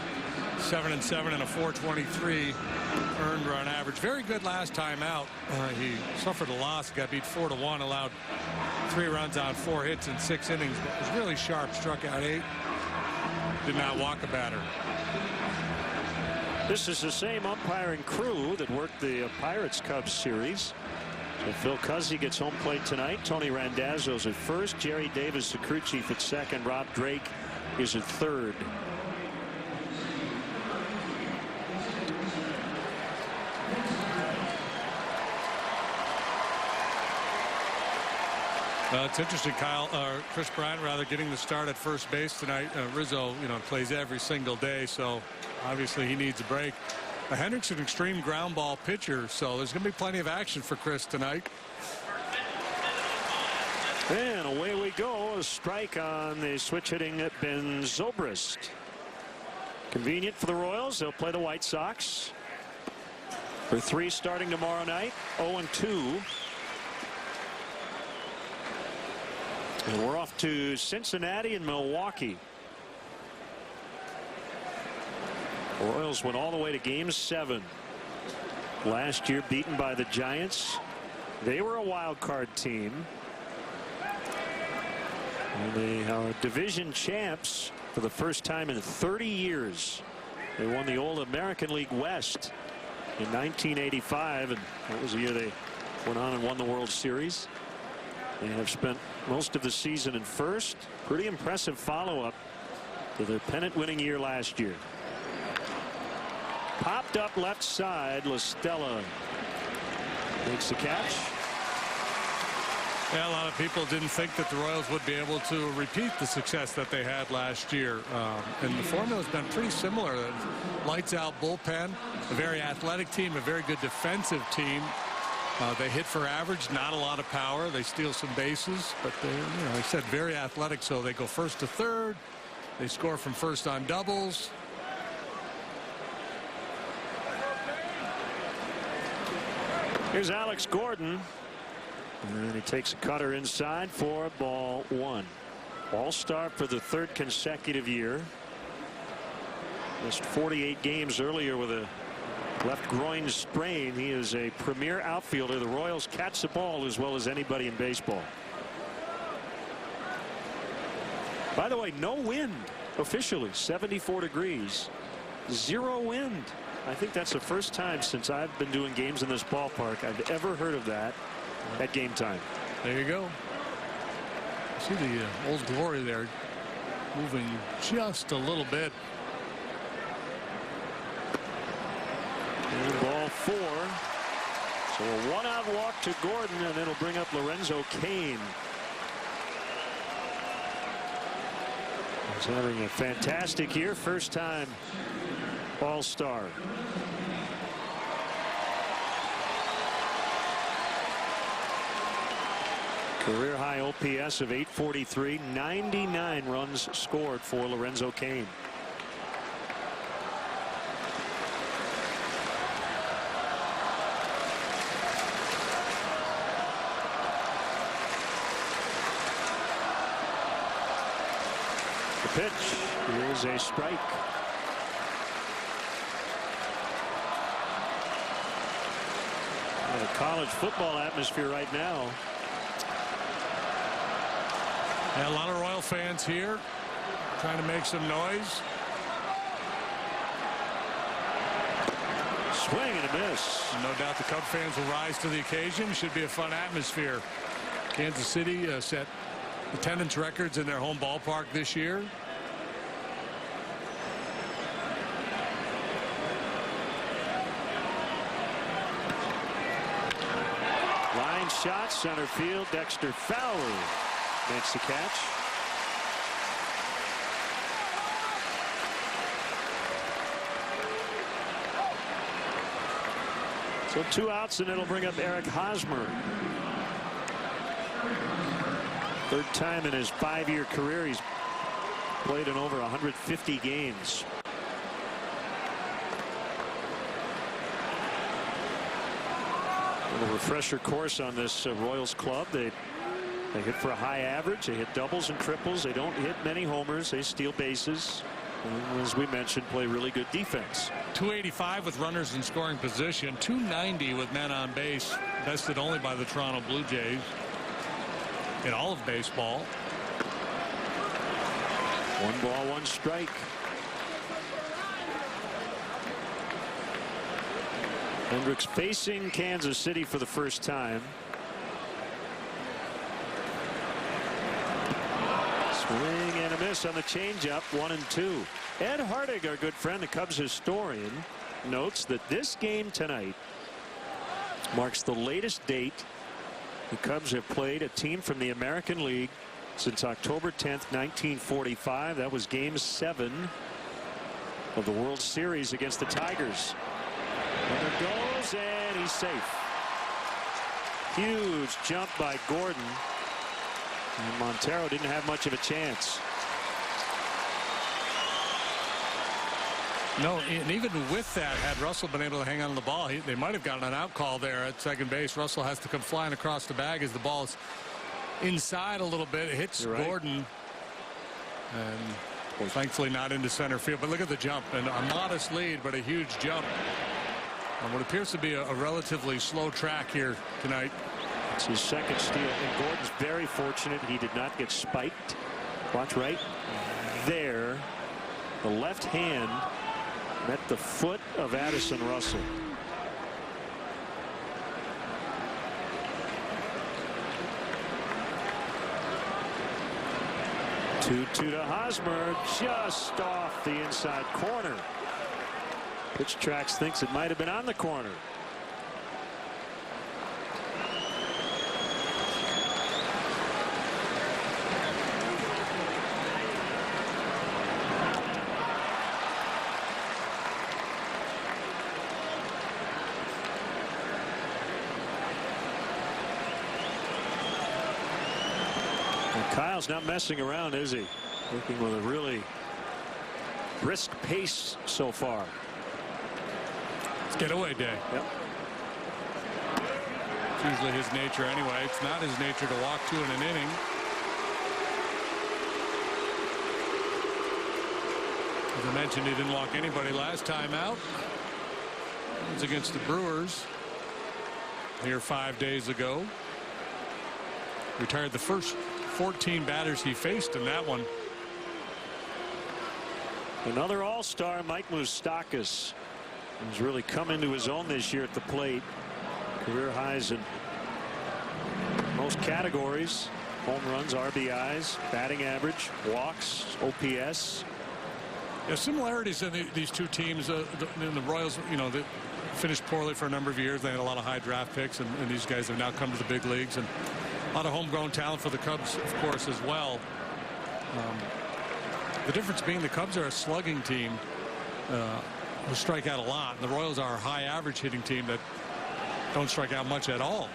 S6: 7-7 and a 4.23 earned run average. Very good last time out. He suffered a loss. Got beat 4-1. Allowed 3 runs on 4 hits in 6 innings. But was really sharp. Struck out 8. Did not walk a batter.
S5: This is the same umpiring crew that worked the Pirates-Cubs series. So Phil Cuzzy gets home plate tonight. Tony Randazzo's at first. Jerry Davis, the crew chief, at second. Rob Drake is at third.
S6: It's interesting, Chris Bryant rather getting the start at first base tonight. Rizzo, plays every single day, so obviously he needs a break. Hendricks is an extreme ground ball pitcher, so there's going to be plenty of action for Chris tonight.
S5: And away we go. A strike on the switch hitting Ben Zobrist. Convenient for the Royals. They'll play the White Sox for 3 starting tomorrow night. 0-2. And we're off to Cincinnati and Milwaukee. The Royals went all the way to Game 7 last year, beaten by the Giants. They were a wild card team. And they are division champs for the first time in 30 years. They won the old American League West in 1985, and that was the year they went on and won the World Series. They have spent most of the season in first. Pretty impressive follow-up to their pennant-winning year last year. Popped up left side. LaStella makes the catch.
S6: Yeah, a lot of people didn't think that the Royals would be able to repeat the success that they had last year. And the formula has been pretty similar. Lights out bullpen, a very athletic team, a very good defensive team. They hit for average, not a lot of power. They steal some bases, but they, I said very athletic, so they go first to third. They score from first on doubles.
S5: Here's Alex Gordon. And he takes a cutter inside for ball 1. All-star for the 3rd consecutive year. Missed 48 games earlier with a left groin sprain. He is a premier outfielder. The Royals catch the ball as well as anybody in baseball. By the way, no wind officially. 74 degrees. 0 wind. I think that's the first time since I've been doing games in this ballpark I've ever heard of that at game time.
S6: There you go. See the Old Glory there moving just a little bit.
S5: And ball 4. So a 1-out walk to Gordon, and it'll bring up Lorenzo Cain. He's having a fantastic year. First time All-Star. Career high OPS of 843, 99 runs scored for Lorenzo Cain. The pitch is a strike. A college football atmosphere right now.
S6: Yeah, a lot of Royal fans here trying to make some noise.
S5: Swing and a miss.
S6: No doubt the Cub fans will rise to the occasion. Should be a fun atmosphere. Kansas City set attendance records in their home ballpark this year.
S5: Line shot, center field. Dexter Fowler makes the catch. So 2 outs, and it'll bring up Eric Hosmer. Third time in his 5-year career he's played in over 150 games. A little refresher course on this Royals club. They hit for a high average. They hit doubles and triples. They don't hit many homers. They steal bases. And as we mentioned, play really good defense.
S6: 285 with runners in scoring position. 290 with men on base. Bested only by the Toronto Blue Jays in all of baseball.
S5: 1 ball, 1 strike. Hendricks facing Kansas City for the first time. Swing and a miss on the changeup. 1-2. Ed Hartig, our good friend, the Cubs historian, notes that this game tonight marks the latest date the Cubs have played a team from the American League since October 10th, 1945. That was Game 7 of the World Series against the Tigers. Runner goes, and he's safe. Huge jump by Gordon. And Montero didn't have much of a chance.
S6: No, and even with that, had Russell been able to hang on to the ball, they might have gotten an out call there at second base. Russell has to come flying across the bag as the ball's inside a little bit. It hits Gordon. And thankfully not into center field. But look at the jump. And a modest lead, but a huge jump on what appears to be a relatively slow track here tonight.
S5: It's his second steal, and Gordon's very fortunate he did not get spiked. Watch right there. The left hand met the foot of Addison Russell. Two to Hosmer, just off the inside corner. Pitch Tracks thinks it might have been on the corner. Kyle's not messing around, is he? Working with a really brisk pace so far.
S6: It's getaway day.
S5: Yep.
S6: It's usually his nature anyway. It's not his nature to walk 2 in an inning. As I mentioned, he didn't walk anybody last time out. It was against the Brewers here 5 days ago. Retired the first 14 batters he faced in that one.
S5: Another all-star, Mike Moustakas, has really come into his own this year at the plate. Career highs in most categories: home runs, RBIs, batting average, walks, OPS.
S6: Yeah, similarities in these two teams. In the Royals, you know, they finished poorly for a number of years. They had a lot of high draft picks, and these guys have now come to the big leagues, and a lot of homegrown talent for the Cubs, of course, as well. The difference being the Cubs are a slugging team who strike out a lot, and the Royals are a high average hitting team that don't strike out much at all.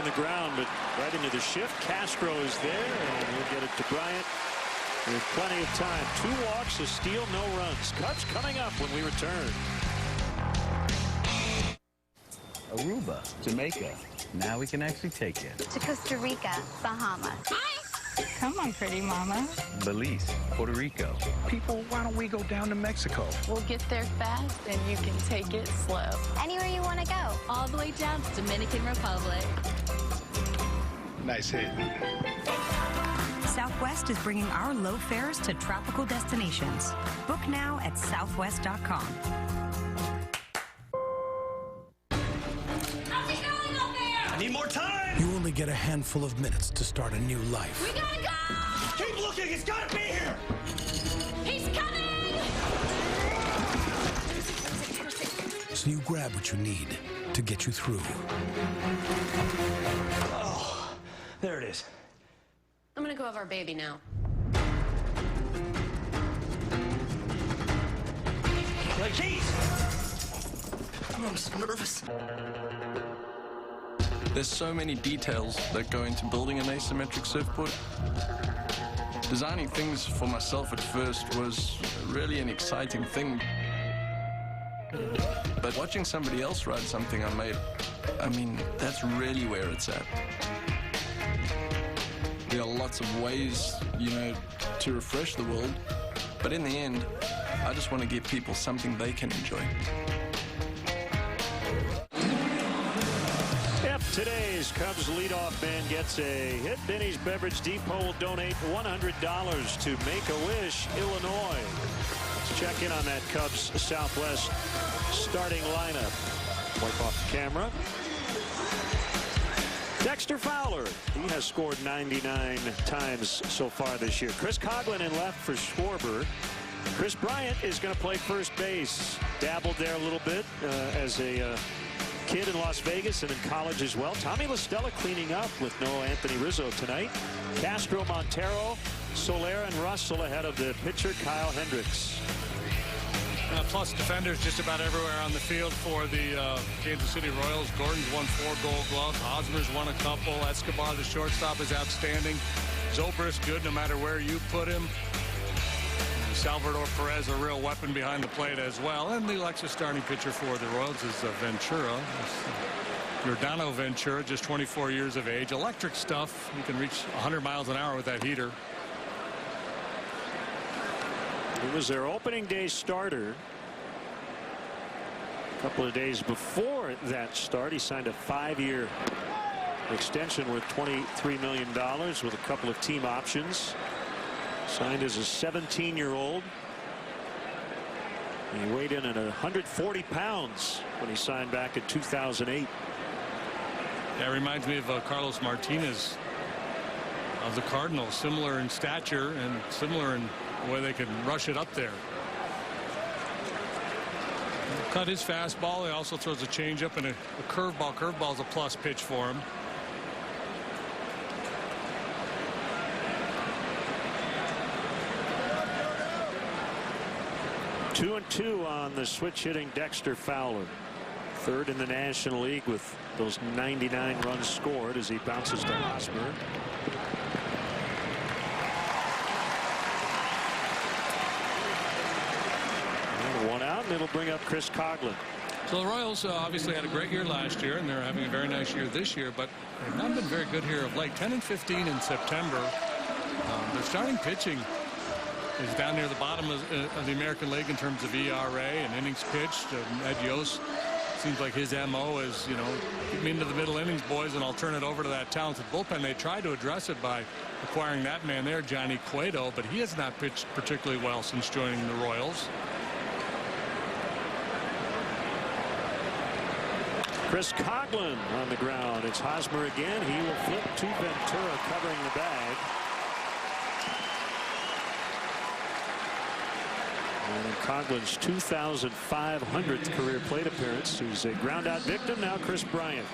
S5: the ground, but right into the shift. Castro is there, and he'll get it to Bryant with plenty of time. 2 walks, a steal, no runs. Cubs coming up when we return.
S7: Aruba, Jamaica. Now we can actually take it.
S8: To Costa Rica, Bahamas. Come on, pretty mama.
S7: Belize, Puerto Rico. People, why don't we go down to Mexico?
S8: We'll get there fast, and you can take it slow. Anywhere you want to go. All the way down to Dominican Republic.
S7: Nice hit.
S9: Southwest is bringing our low fares to tropical destinations. Book now at southwest.com.
S10: I need more time!
S12: You only get a handful of minutes to start a new life.
S10: We gotta go! Keep looking! He's gotta be here! He's coming!
S12: So you grab what you need to get you through.
S10: Oh, there it is.
S8: I'm gonna go have our baby now.
S10: The keys! Oh, I'm so nervous.
S13: There's so many details that go into building an asymmetric surfboard. Designing things for myself at first was really an exciting thing. But watching somebody else ride something I made, I mean, that's really where it's at. There are lots of ways, you know, to refresh the world, but in the end, I just want to give people something they can enjoy.
S5: If today's Cubs leadoff man gets a hit, Benny's Beverage Depot will donate $100 to Make-A-Wish, Illinois. Let's check in on that Cubs Southwest starting lineup. Wipe off the camera. Dexter Fowler, he has scored 99 times so far this year. Chris Coughlin in left for Schwarber. Chris Bryant is going to play first base. Dabbled there a little bit as a kid in Las Vegas and in college as well. Tommy LaStella cleaning up with no Anthony Rizzo tonight. Castro, Montero, Soler, and Russell ahead of the pitcher Kyle Hendricks.
S6: Plus defenders just about everywhere on the field for the Kansas City Royals. Gordon's won 4 Gold Gloves. Hosmer's won a couple. Escobar, the shortstop, is outstanding. Zobrist good no matter where you put him. Salvador Perez, a real weapon behind the plate as well. And the Alexis starting pitcher for the Royals is Ventura. Giordano Ventura, just 24 years of age. Electric stuff. You can reach 100 miles an hour with that heater.
S5: He was their opening day starter. A couple of days before that start, he signed a 5-year extension worth $23 million with a couple of team options. Signed as a 17-year-old. He weighed in at 140 pounds when he signed back in 2008.
S6: That reminds me of Carlos Martinez of the Cardinals. Similar in stature and similar in the way they can rush it up there. Cut his fastball. He also throws a changeup and a curveball. Curveball is a plus pitch for him.
S5: Two and 2 on the switch hitting Dexter Fowler. 3rd in the National League with those 99 runs scored as he bounces to Hosmer. And 1 out, and it'll bring up Chris Coughlin.
S6: So the Royals obviously had a great year last year, and they're having a very nice year this year, but they've not been very good here of late. 10-15 in September. Their starting pitching is down near the bottom of the American League in terms of ERA and innings pitched. Ed Yost seems like his MO is, you know, get me into the middle innings, boys, and I'll turn it over to that talented bullpen. They tried to address it by acquiring that man there, Johnny Cueto, but he has not pitched particularly well since joining the Royals.
S5: Chris Coughlin on the ground. It's Hosmer again. He will flip to Ventura covering the bag. And Coughlin's 2,500th career plate appearance. He's a ground out victim. Now Chris Bryant.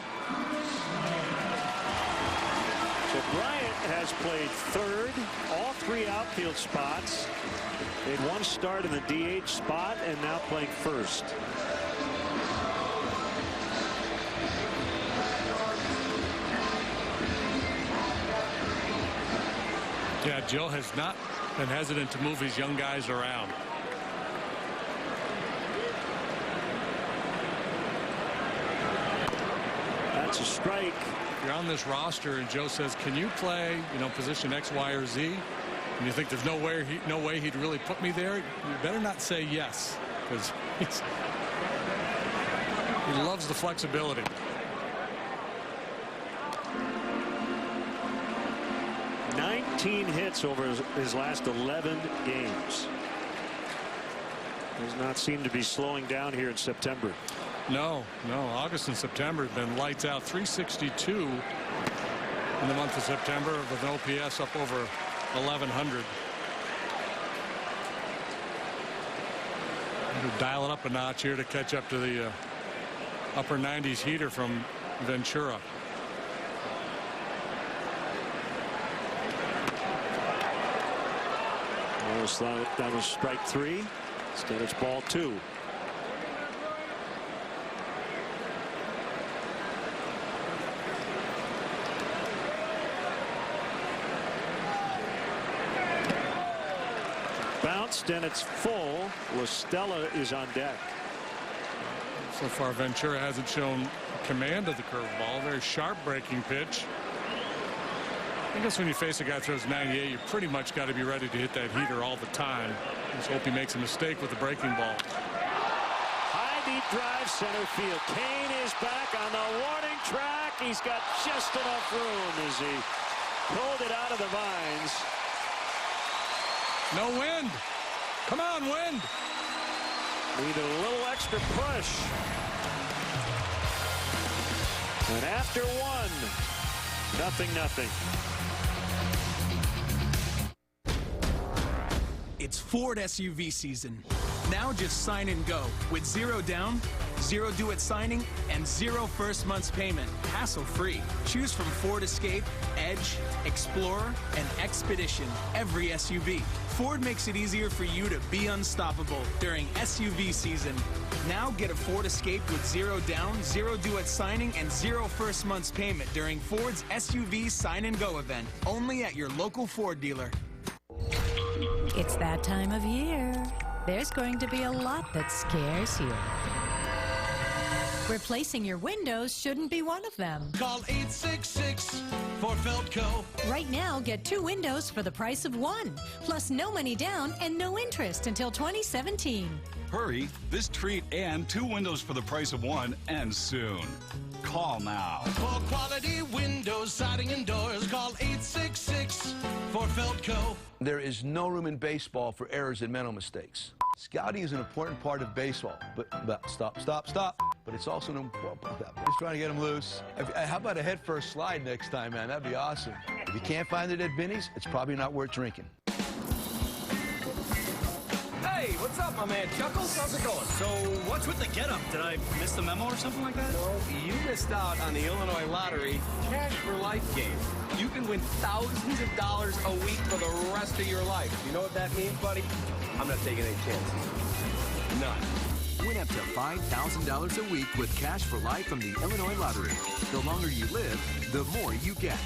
S5: So Bryant has played 3rd, all 3 outfield spots. Made 1 start in the DH spot and now playing 1st.
S6: Yeah, Joe has not been hesitant to move his young guys around.
S5: That's a strike.
S6: You're on this roster and Joe says, can you play, position X, Y, or Z? And you think there's no way he'd really put me there. You better not say yes, because he loves the flexibility.
S5: Nineteen hits over his last 11 games. Does not seem to be slowing down here in September.
S6: No. August and September have been lights out. 362 in the month of September with an OPS up over 1,100. Dial it up a notch here to catch up to the upper 90s heater from Ventura.
S5: That was strike 3. Instead it's ball 2. Bounced and it's full. La Stella is on deck.
S6: So far Ventura hasn't shown command of the curveball. Very sharp breaking pitch. I guess when you face a guy who throws 98, you pretty much got to be ready to hit that heater all the time. Just hope he makes a mistake with the breaking ball.
S5: High deep drive center field. Kane is back on the warning track. He's got just enough room as he pulled it out of the vines.
S6: No wind. Come on, wind.
S5: Need a little extra push. And after 1, 0-0.
S1: It's Ford SUV season. Now just sign and go with 0 down, 0 due at signing, and 0 first month's payment, hassle-free. Choose from Ford Escape, Edge, Explorer, and Expedition, every SUV. Ford makes it easier for you to be unstoppable during SUV season. Now get a Ford Escape with 0 down, 0 due at signing, and 0 first month's payment during Ford's SUV Sign and Go event, only at your local Ford dealer.
S14: It's that time of year. There's going to be a lot that scares you. Replacing your windows shouldn't be one of them.
S10: Call 866 for Feldco.
S14: Right now, get 2 windows for the price of 1, plus no money down and no interest until 2017.
S15: Hurry, this treat and 2 windows for the price of 1 ends soon. Call now.
S10: For quality windows, siding, and doors, call 866 for Feldco.
S16: There is no room in baseball for errors and mental mistakes. Scouting is an important part of baseball, but stop. But it's also an important part. Just trying to get them loose. How about a head-first slide next time, man? That'd be awesome. If you can't find it at Vinny's, it's probably not worth drinking.
S17: Hey, what's up, my man Chuckles? How's it going? So, what's with the getup? Did I miss the memo or something like that?
S18: No, you missed out on the Illinois Lottery Cash for Life game. You can win thousands of dollars a week for the rest of your life. You know what that means, buddy? I'm not taking any chances. None.
S30: Win up to $5,000 a week with Cash for Life from the Illinois Lottery. The longer you live, the more you get.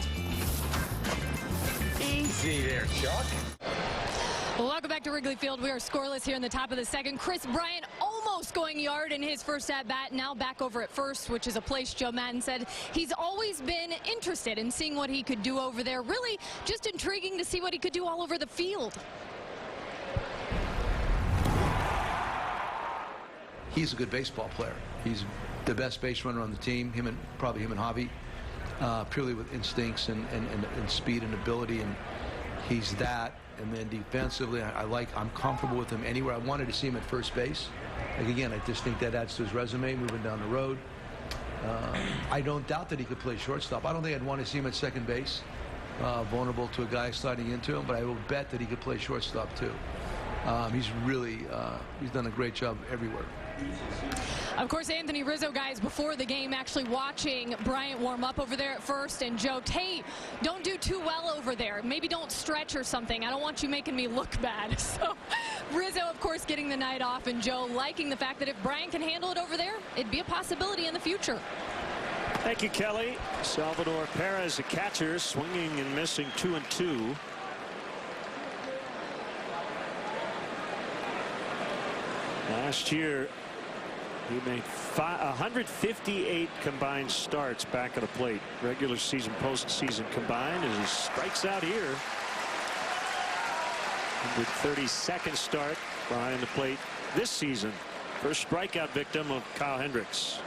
S18: Easy there, Chuck.
S11: Well, welcome back to Wrigley Field. We are scoreless here in the top of the second. Chris Bryant almost going yard in his first at-bat. Now back over at first, which is a place Joe Madden said he's always been interested in seeing what he could do over there. Really just intriguing to see what he could do all over the field.
S16: He's a good baseball player. He's the best base runner on the team, probably him and Javi, purely with instincts and speed and ability, and he's that. And then defensively, I'm comfortable with him anywhere. I wanted to see him at first base. Like, again, I just think that adds to his resume moving down the road. I don't doubt that he could play shortstop. I don't think I'd want to see him at second base, vulnerable to a guy sliding into him, but I will bet that he could play shortstop too. He's done a great job everywhere.
S11: Of course, Anthony Rizzo, guys, before the game, actually watching Bryant warm up over there at first and joked, hey, don't do too well over there. Maybe don't stretch or something. I don't want you making me look bad. So Rizzo, of course, getting the night off, and Joe liking the fact that if Bryant can handle it over there, it'd be a possibility in the future.
S5: Thank you, Kelly. Salvador Perez, the catcher, swinging and missing 2-2. Last year, he made 158 combined starts back at the plate. Regular season, postseason combined, as he strikes out here. 132nd start behind the plate this season. First strikeout victim of Kyle Hendricks.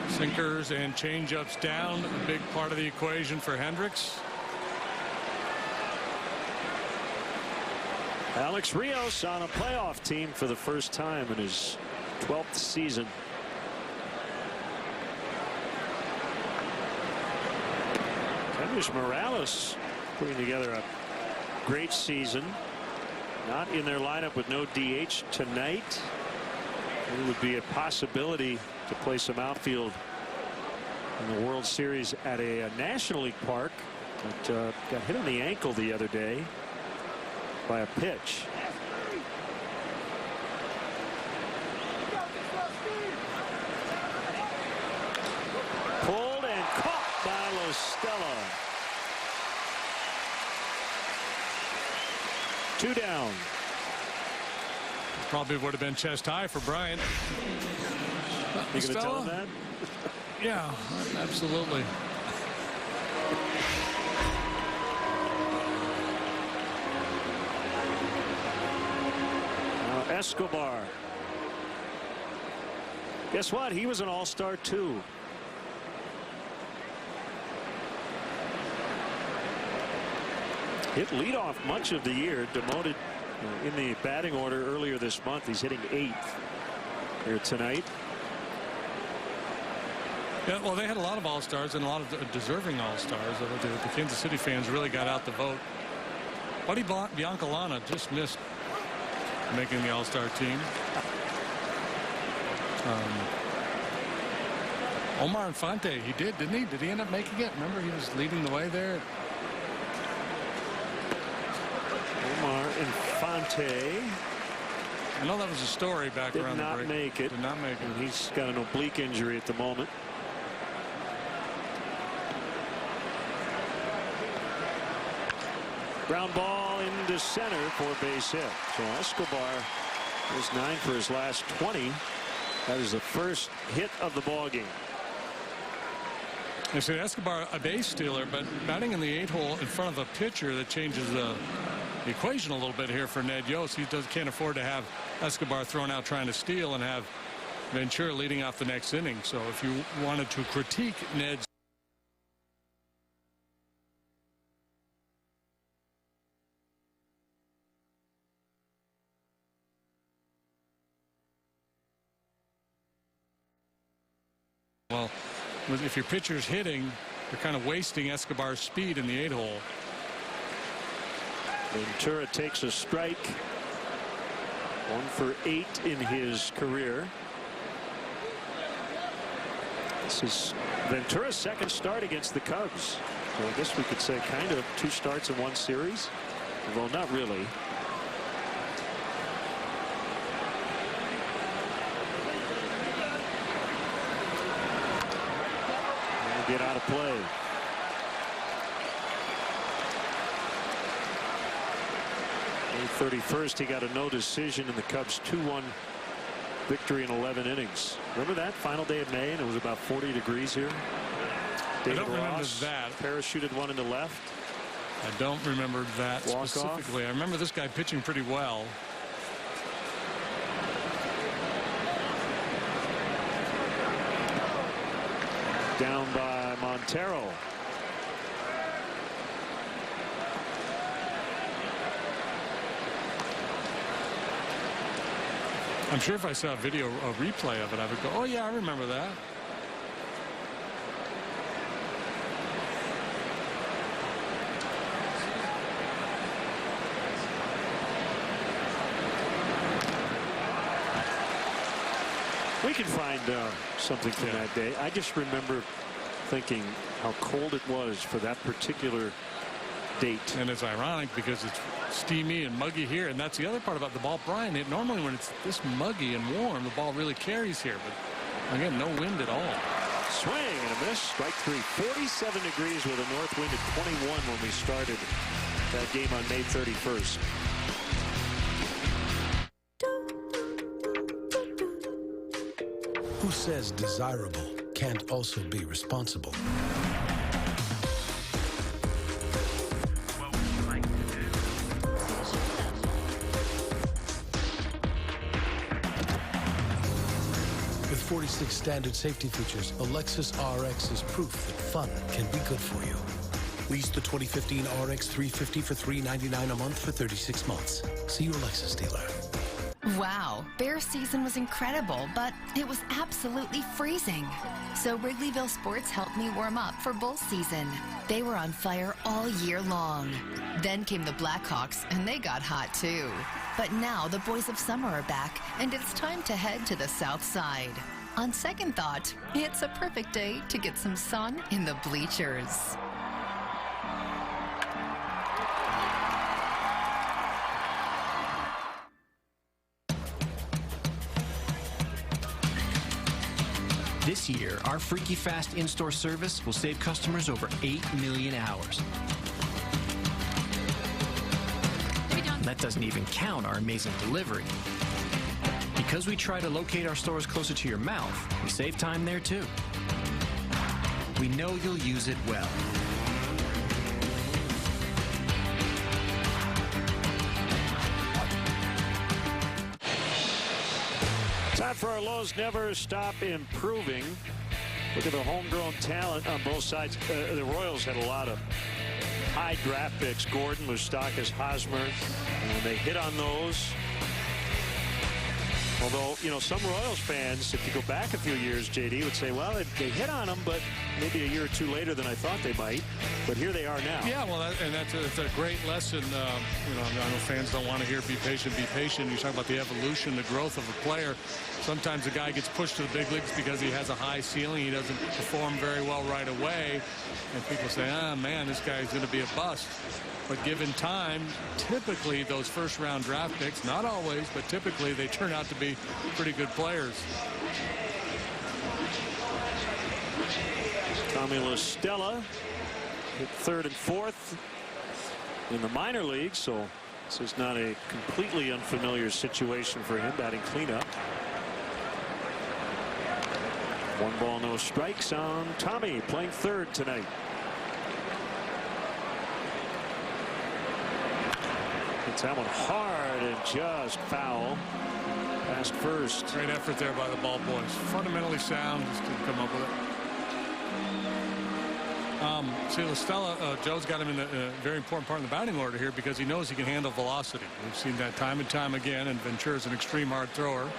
S6: Sinkers and changeups down, a big part of the equation for Hendricks.
S5: Alex Rios on a playoff team for the first time in his 12th season. Kendrys Morales putting together a great season. Not in their lineup with no DH tonight. It would be a possibility to play some outfield in the World Series at a National League park. But got hit on the ankle the other day by a pitch. Pulled and caught by Lo Stella. 2 down.
S6: Probably would have been chest high for Bryant.
S5: You gonna tell him that?
S6: Yeah, absolutely.
S5: Escobar. Guess what? He was an all-star too. Hit leadoff much of the year. Demoted in the batting order earlier this month. He's hitting 8th here tonight.
S6: Yeah, well, they had a lot of all-stars and a lot of deserving all-stars. The Kansas City fans really got out the vote. Buddy Biancalana just missed making the all-star team. Omar Infante, he did, didn't he? Did he end up making it? Remember, he was leading the way there.
S5: Omar Infante.
S6: I know that was a story back around the break.
S5: Did not make it.
S6: Did not make it.
S5: And he's got an oblique injury at the moment. Ground ball into center for a base hit. So Escobar is 9 for his last 20. That is the first hit of the ball game.
S6: I said Escobar a base stealer, but batting in the 8 hole in front of a pitcher, that changes the equation a little bit here for Ned Yost. He can't afford to have Escobar thrown out trying to steal and have Ventura leading off the next inning. So if you wanted to critique Ned's if your pitcher's hitting, you're kind of wasting Escobar's speed in the 8 hole.
S5: Ventura takes a strike. 1 for 8 in his career. This is Ventura's second start against the Cubs. So I guess we could say kind of 2 starts in 1 series. Well, not really. Get out of play. May 31st, he got a no decision in the Cubs 2-1 victory in 11 innings. Remember that final day of May, and it was about 40 degrees here. David
S6: I don't remember
S5: Ross
S6: that.
S5: Parachuted one into left.
S6: I don't remember that
S5: Walk
S6: specifically.
S5: off.
S6: I remember this guy pitching pretty well.
S5: Down by Montero.
S6: I'm sure if I saw a replay of it, I would go, oh yeah, I remember that.
S5: We can find something from that day. I just remember thinking how cold it was for that particular date.
S6: And it's ironic because it's steamy and muggy here, and that's the other part about the ball Brian hit. Normally when it's this muggy and warm, the ball really carries here, but again, no wind at all.
S5: Swing and a miss. Strike 3. 47 degrees with a north wind at 21 when we started that game on May 31st.
S12: Who says desirable can't also be responsible? With 46 standard safety features, a Lexus RX is proof that fun can be good for you. Lease the 2015 RX 350 for $399 a month for 36 months. See your Lexus dealer.
S2: Wow, bear season was incredible, but it was absolutely freezing. So Wrigleyville Sports helped me warm up for bull season. They were on fire all year long. Then came the Blackhawks, and they got hot too. But now the boys of summer are back, and it's time to head to the south side. On second thought, it's a perfect day to get some sun in the bleachers.
S3: This year, our Freaky Fast in-store service will save customers over 8 million hours. That doesn't even count our amazing delivery. Because we try to locate our stores closer to your mouth, we save time there too. We know you'll use it well.
S5: Time for our Lowe's Never Stop Improving. Look at the homegrown talent on both sides. The Royals had a lot of high draft picks. Gordon, Moustakas, Hosmer. And they hit on those. Although, you know, some Royals fans, if you go back a few years, JD, would say, well, they hit on them, but maybe a year or two later than I thought they might. But here they are now.
S6: Yeah, well, that's a great lesson. You know, I know fans don't want to hear be patient, be patient. You talk about the evolution, the growth of a player. Sometimes a guy gets pushed to the big leagues because he has a high ceiling. He doesn't perform very well right away. And people say, man, this guy's going to be a bust. But given time, typically those first-round draft picks, not always, but typically they turn out to be pretty good players.
S5: Tommy La Stella hit third and fourth in the minor league, so this is not a completely unfamiliar situation for him, batting cleanup. 1 ball, no strikes on Tommy, playing third tonight. Hits that one hard and just foul. Past first.
S6: Great effort there by the ball boys. Fundamentally sound, just didn't come up with it. See, La Stella, Joe's got him in a very important part in the batting order here because he knows he can handle velocity. We've seen that time and time again, and Ventura's an extreme hard thrower.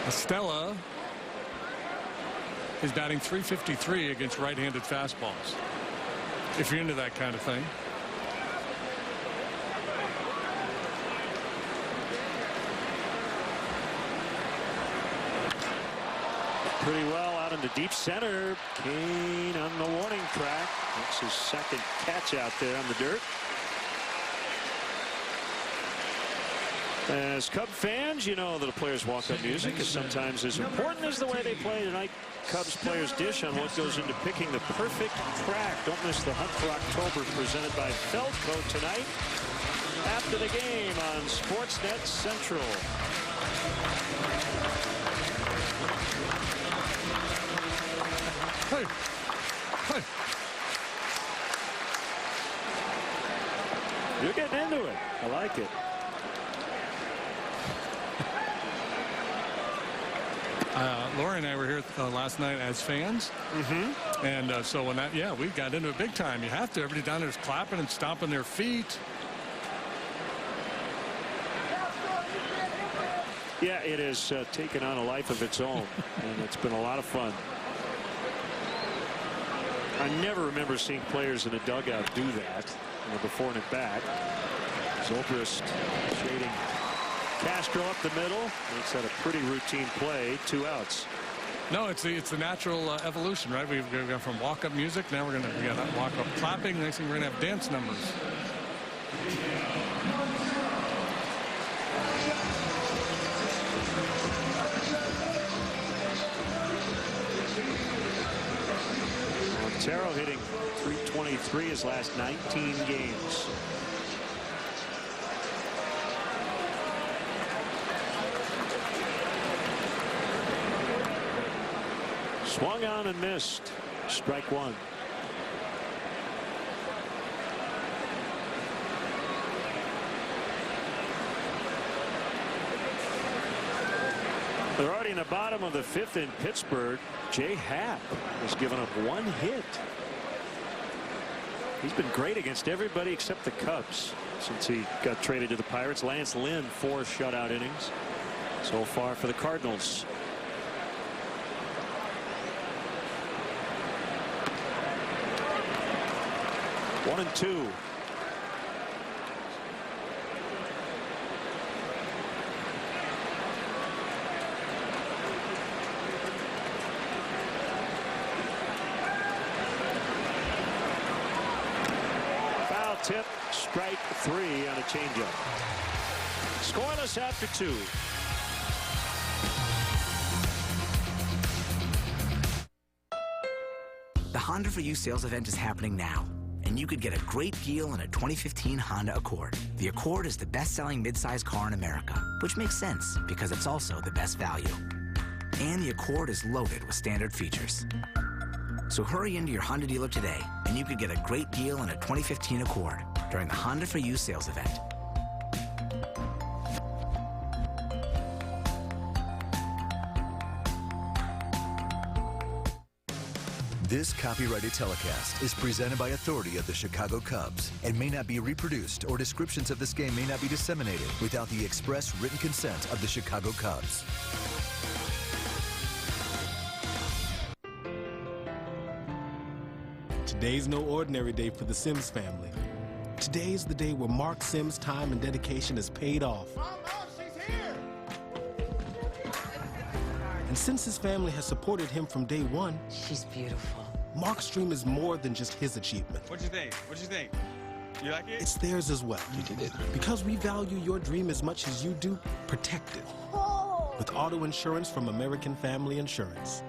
S6: La Stella is batting .353 against right-handed fastballs, if you're into that kind of thing.
S5: Pretty well out into deep center. Kane on the warning track. That's his second catch out there on the dirt. As Cub fans, you know that a player's walk-up music is sometimes as important as the way they play tonight. Cubs players dish on what goes into picking the perfect track. Don't miss the Hunt for October presented by Feldco tonight after the game on SportsNet Central.
S6: Hey. Hey.
S5: You're getting into it. I like it.
S6: Lori and I were here last night as fans. And so when that, we got into it big time. You have to. Everybody down there is clapping and stomping their feet.
S5: Yeah, it has taken on a life of its own, and it's been a lot of fun. I never remember seeing players in a dugout do that, before and at bat. Zobrist shading Castro up the middle. It's had a pretty routine play, 2 outs.
S6: No, it's the natural evolution, right? We've gone from walk-up music. Now we got walk-up clapping. Next thing we're gonna have dance numbers.
S5: Montero hitting .323 his last 19 games. Swung on and missed. Strike one. They're already in the bottom of the 5th in Pittsburgh. Jay Happ has given up 1 hit. He's been great against everybody except the Cubs since he got traded to the Pirates. Lance Lynn, 4 shutout innings so far for the Cardinals. One and two. Foul tip, strike 3 on a changeup. Scoreless after 2.
S4: The Honda for You sales event is happening now, and you could get a great deal on a 2015 Honda Accord. The Accord is the best-selling midsize car in America, which makes sense because it's also the best value. And the Accord is loaded with standard features. So hurry into your Honda dealer today, and you could get a great deal on a 2015 Accord during the Honda for You sales event.
S30: This copyrighted telecast is presented by authority of the Chicago Cubs and may not be reproduced, or descriptions of this game may not be disseminated without the express written consent of the Chicago Cubs.
S19: Today's no ordinary day for the Sims family. Today is the day where Mark Sims' time and dedication is paid off. And since his family has supported him from day one,
S20: she's beautiful.
S19: Mark's dream is more than just his achievement.
S21: What'd you think? What'd you think? You like it?
S19: It's theirs as well.
S20: You did it.
S19: Because we value your dream as much as you do, protect it. With auto insurance from American Family Insurance.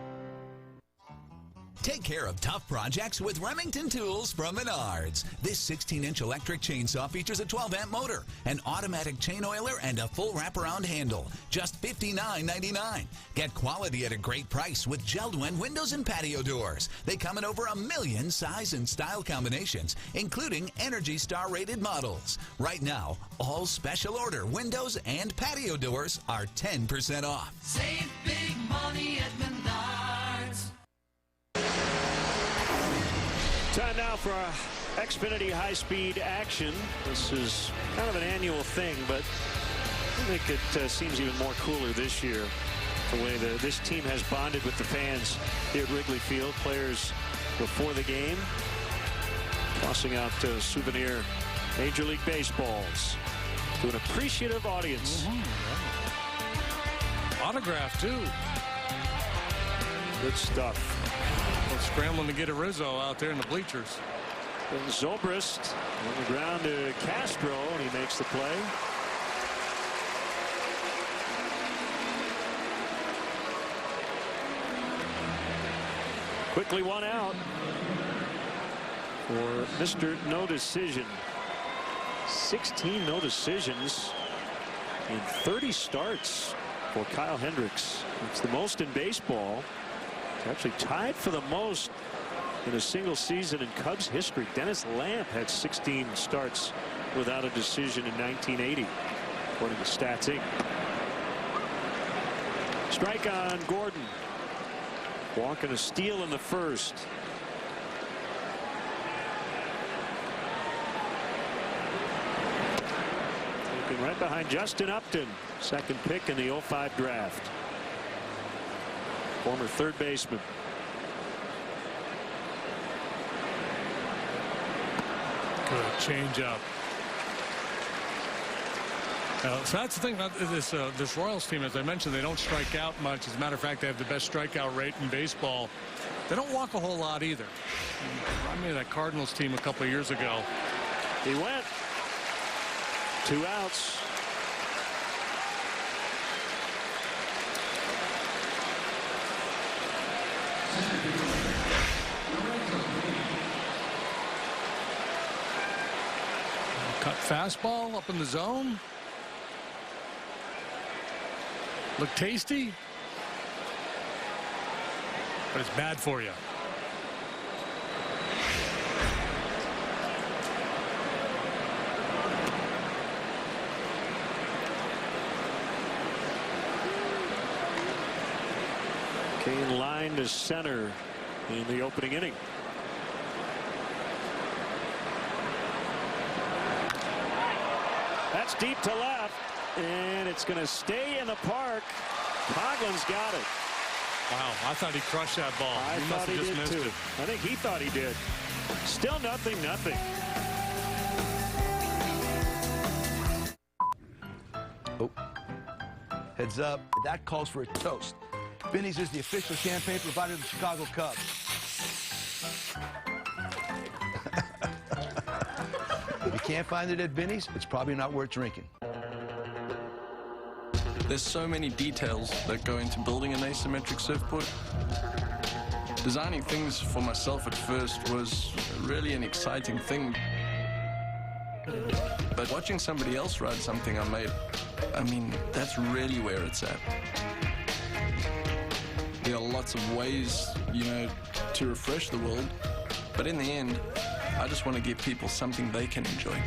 S22: Take care of tough projects with Remington Tools from Menards. This 16-inch electric chainsaw features a 12-amp motor, an automatic chain oiler, and a full wraparound handle. Just $59.99. Get quality at a great price with Geldwin windows and patio doors. They come in over 1 million size and style combinations, including Energy Star rated models. Right now, all special order windows and patio doors are 10% off.
S10: Save big money at Menards.
S5: Time now for our Xfinity high-speed action. This is kind of an annual thing, but I think it seems even more cooler this year. The way this team has bonded with the fans here at Wrigley Field. Players before the game tossing out souvenir Major League Baseballs to an appreciative audience.
S6: Autograph, too.
S5: Good stuff.
S6: We're scrambling to get a Rizzo out there in the bleachers.
S5: And Zobrist on the ground to Castro, and he makes the play. Quickly one out for Mr. No Decision. 16 no decisions in 30 starts for Kyle Hendricks. It's the most in baseball. It's actually tied for the most in a single season in Cubs history. Dennis Lamp had 16 starts without a decision in 1980, according to Stats Inc. Strike on Gordon. Walking a steal in the first. Looking right behind Justin Upton, second pick in the 05 draft. Former third baseman.
S6: Good changeup. So that's the thing about this Royals team. As I mentioned, they don't strike out much. As a matter of fact, they have the best strikeout rate in baseball. They don't walk a whole lot either. I mean, that Cardinals team a couple of years ago.
S5: He went. 2 outs.
S6: Fastball up in the zone. Look tasty. But it's bad for you.
S5: Kane line to center in the opening inning. That's deep to left, and it's going to stay in the park. Coghlan's got it.
S6: Wow, I thought he crushed that ball.
S5: I thought he did too. I think he thought he did. Still 0-0.
S16: Oh. Heads up. That calls for a toast. Binny's is the official champagne provider of the Chicago Cubs. If you can't find it at Binny's, it's probably not worth drinking.
S13: There's so many details that go into building an asymmetric surfboard. Designing things for myself at first was really an exciting thing. But watching somebody else ride something I made, I mean, that's really where it's at. There are lots of ways, you know, to refresh the world, but in the end, I just want to give people something they can enjoy.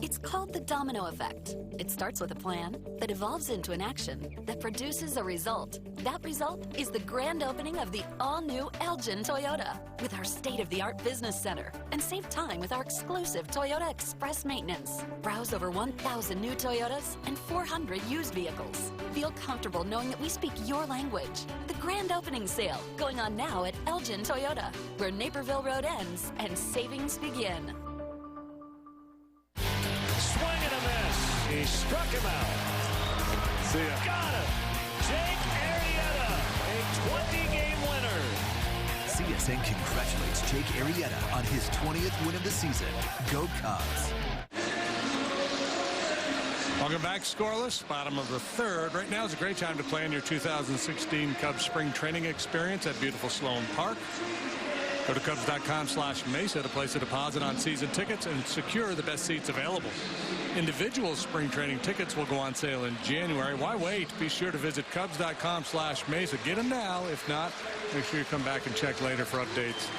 S7: It's called the domino effect. It starts with a plan that evolves into an action that produces a result. That result is the grand opening of the all-new Elgin Toyota with our state-of-the-art business center, and save time with our exclusive Toyota Express maintenance. Browse over 1,000 new Toyotas and 400 used vehicles. Feel comfortable knowing that we speak your language. The grand opening sale going on now at Elgin Toyota, where Naperville Road ends and savings begin.
S5: Swing and a miss. He struck him out.
S6: See ya.
S5: Got him. Jake Arrieta, a 20-game winner.
S30: CSN congratulates Jake Arrieta on his 20th win of the season. Go Cubs.
S6: Welcome back, scoreless. Bottom of the third. Right now is a great time to play in your 2016 Cubs spring training experience at beautiful Sloan Park. Go to Cubs.com/Mesa to place a deposit on season tickets and secure the best seats available. Individual spring training tickets will go on sale in January. Why wait? Be sure to visit Cubs.com/Mesa. Get them now. If not, make sure you come back and check later for updates.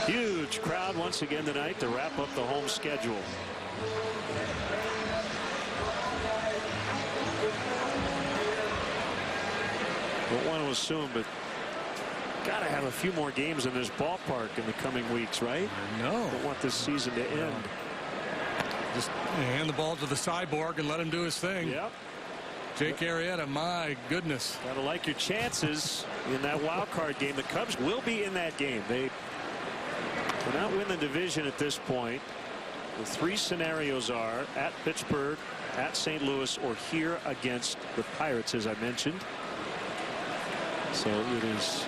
S5: Huge crowd once again tonight to wrap up the home schedule. Don't want to assume, but got to have a few more games in this ballpark in the coming weeks, right?
S6: No.
S5: Don't want this season to end.
S6: Just hand the ball to the cyborg and let him do his thing.
S5: Yep.
S6: Jake Arrieta, my goodness.
S5: Gotta like your chances in that wild card game. The Cubs will be in that game. They cannot win the division at this point. The three scenarios are at Pittsburgh, at St. Louis, or here against the Pirates, as I mentioned. So it is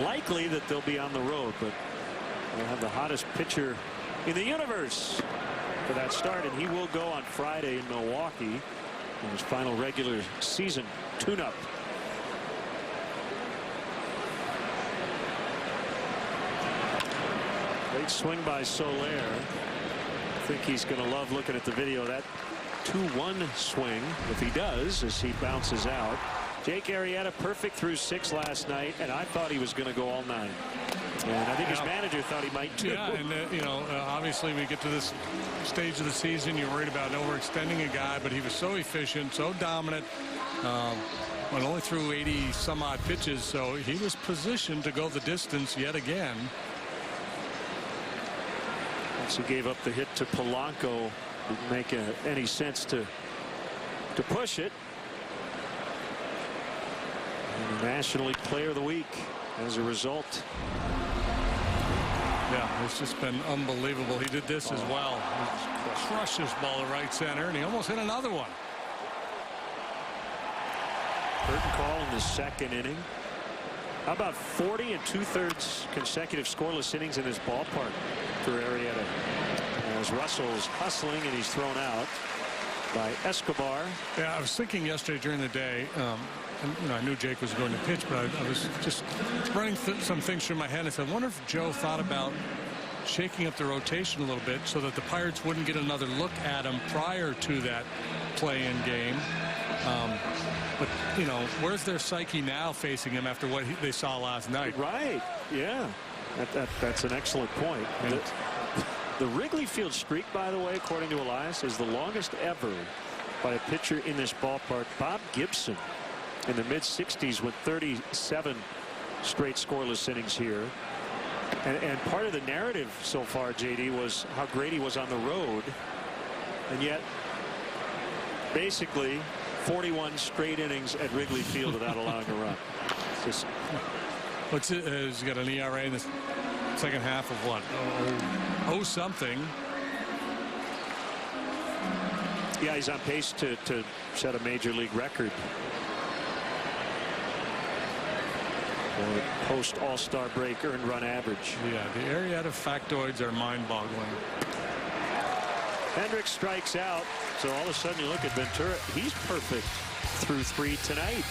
S5: likely that they'll be on the road, but they'll have the hottest pitcher in the universe for that start, and he will go on Friday in Milwaukee in his final regular season tune-up. Great swing by Soler. I think he's going to love looking at the video. That 2-1 swing, if he does, as he bounces out. Jake Arrieta perfect through 6 last night, and I thought he was going to go all 9. And I think his manager thought he might too.
S6: Yeah, and you know, obviously we get to this stage of the season, you're worried about overextending a guy, but he was so efficient, so dominant. Went only through 80 some odd pitches, so he was positioned to go the distance yet again.
S5: Once he gave up the hit to Polanco, didn't make any sense to push it. And National League Player of the Week as a result.
S6: Yeah, it's just been unbelievable. He did this as well. He crushed this ball to right center, and he almost hit another one.
S5: Curtain call in the second inning. How about 40 2/3 consecutive scoreless innings in this ballpark for Arrieta? As Russell's hustling and he's thrown out by Escobar.
S6: Yeah, I was thinking yesterday during the day, and, I knew Jake was going to pitch, but I was just running some things through my head. I said, I wonder if Joe thought about shaking up the rotation a little bit so that the Pirates wouldn't get another look at him prior to that play-in game. But, where's their psyche now facing him after what they saw last night?
S5: Right. Yeah. That's an excellent point. The Wrigley Field streak, by the way, according to Elias, is the longest ever by a pitcher in this ballpark. Bob Gibson in the mid-60s with 37 straight scoreless innings here. And part of the narrative so far, JD, was how great he was on the road. And yet, basically, 41 straight innings at Wrigley Field without allowing a run. Just...
S6: He's got an ERA in the second half of what? Oh something.
S5: Yeah, he's on pace to set a major league record. Post All-Star break earned run average.
S6: Yeah, the Arrieta factoids are mind-boggling.
S5: Hendricks strikes out, so all of a sudden you look at Ventura. He's perfect through 3 tonight.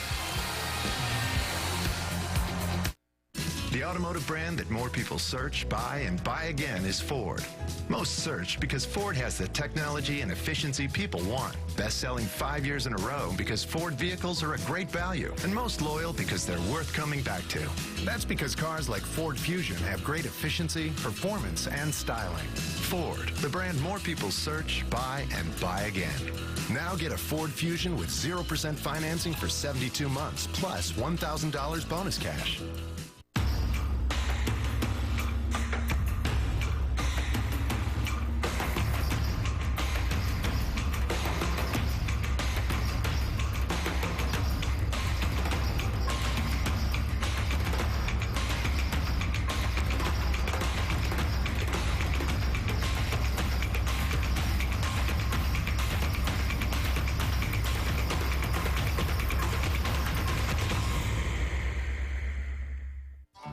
S8: The automotive brand that more people search, buy, and buy again is Ford. Most search because Ford has the technology and efficiency people want. Best-selling 5 years in a row because Ford vehicles are a great value. And most loyal because they're worth coming back to. That's because cars like Ford Fusion have great efficiency, performance, and styling. Ford, the brand more people search, buy, and buy again. Now get a Ford Fusion with 0% financing for 72 months, plus $1,000 bonus cash.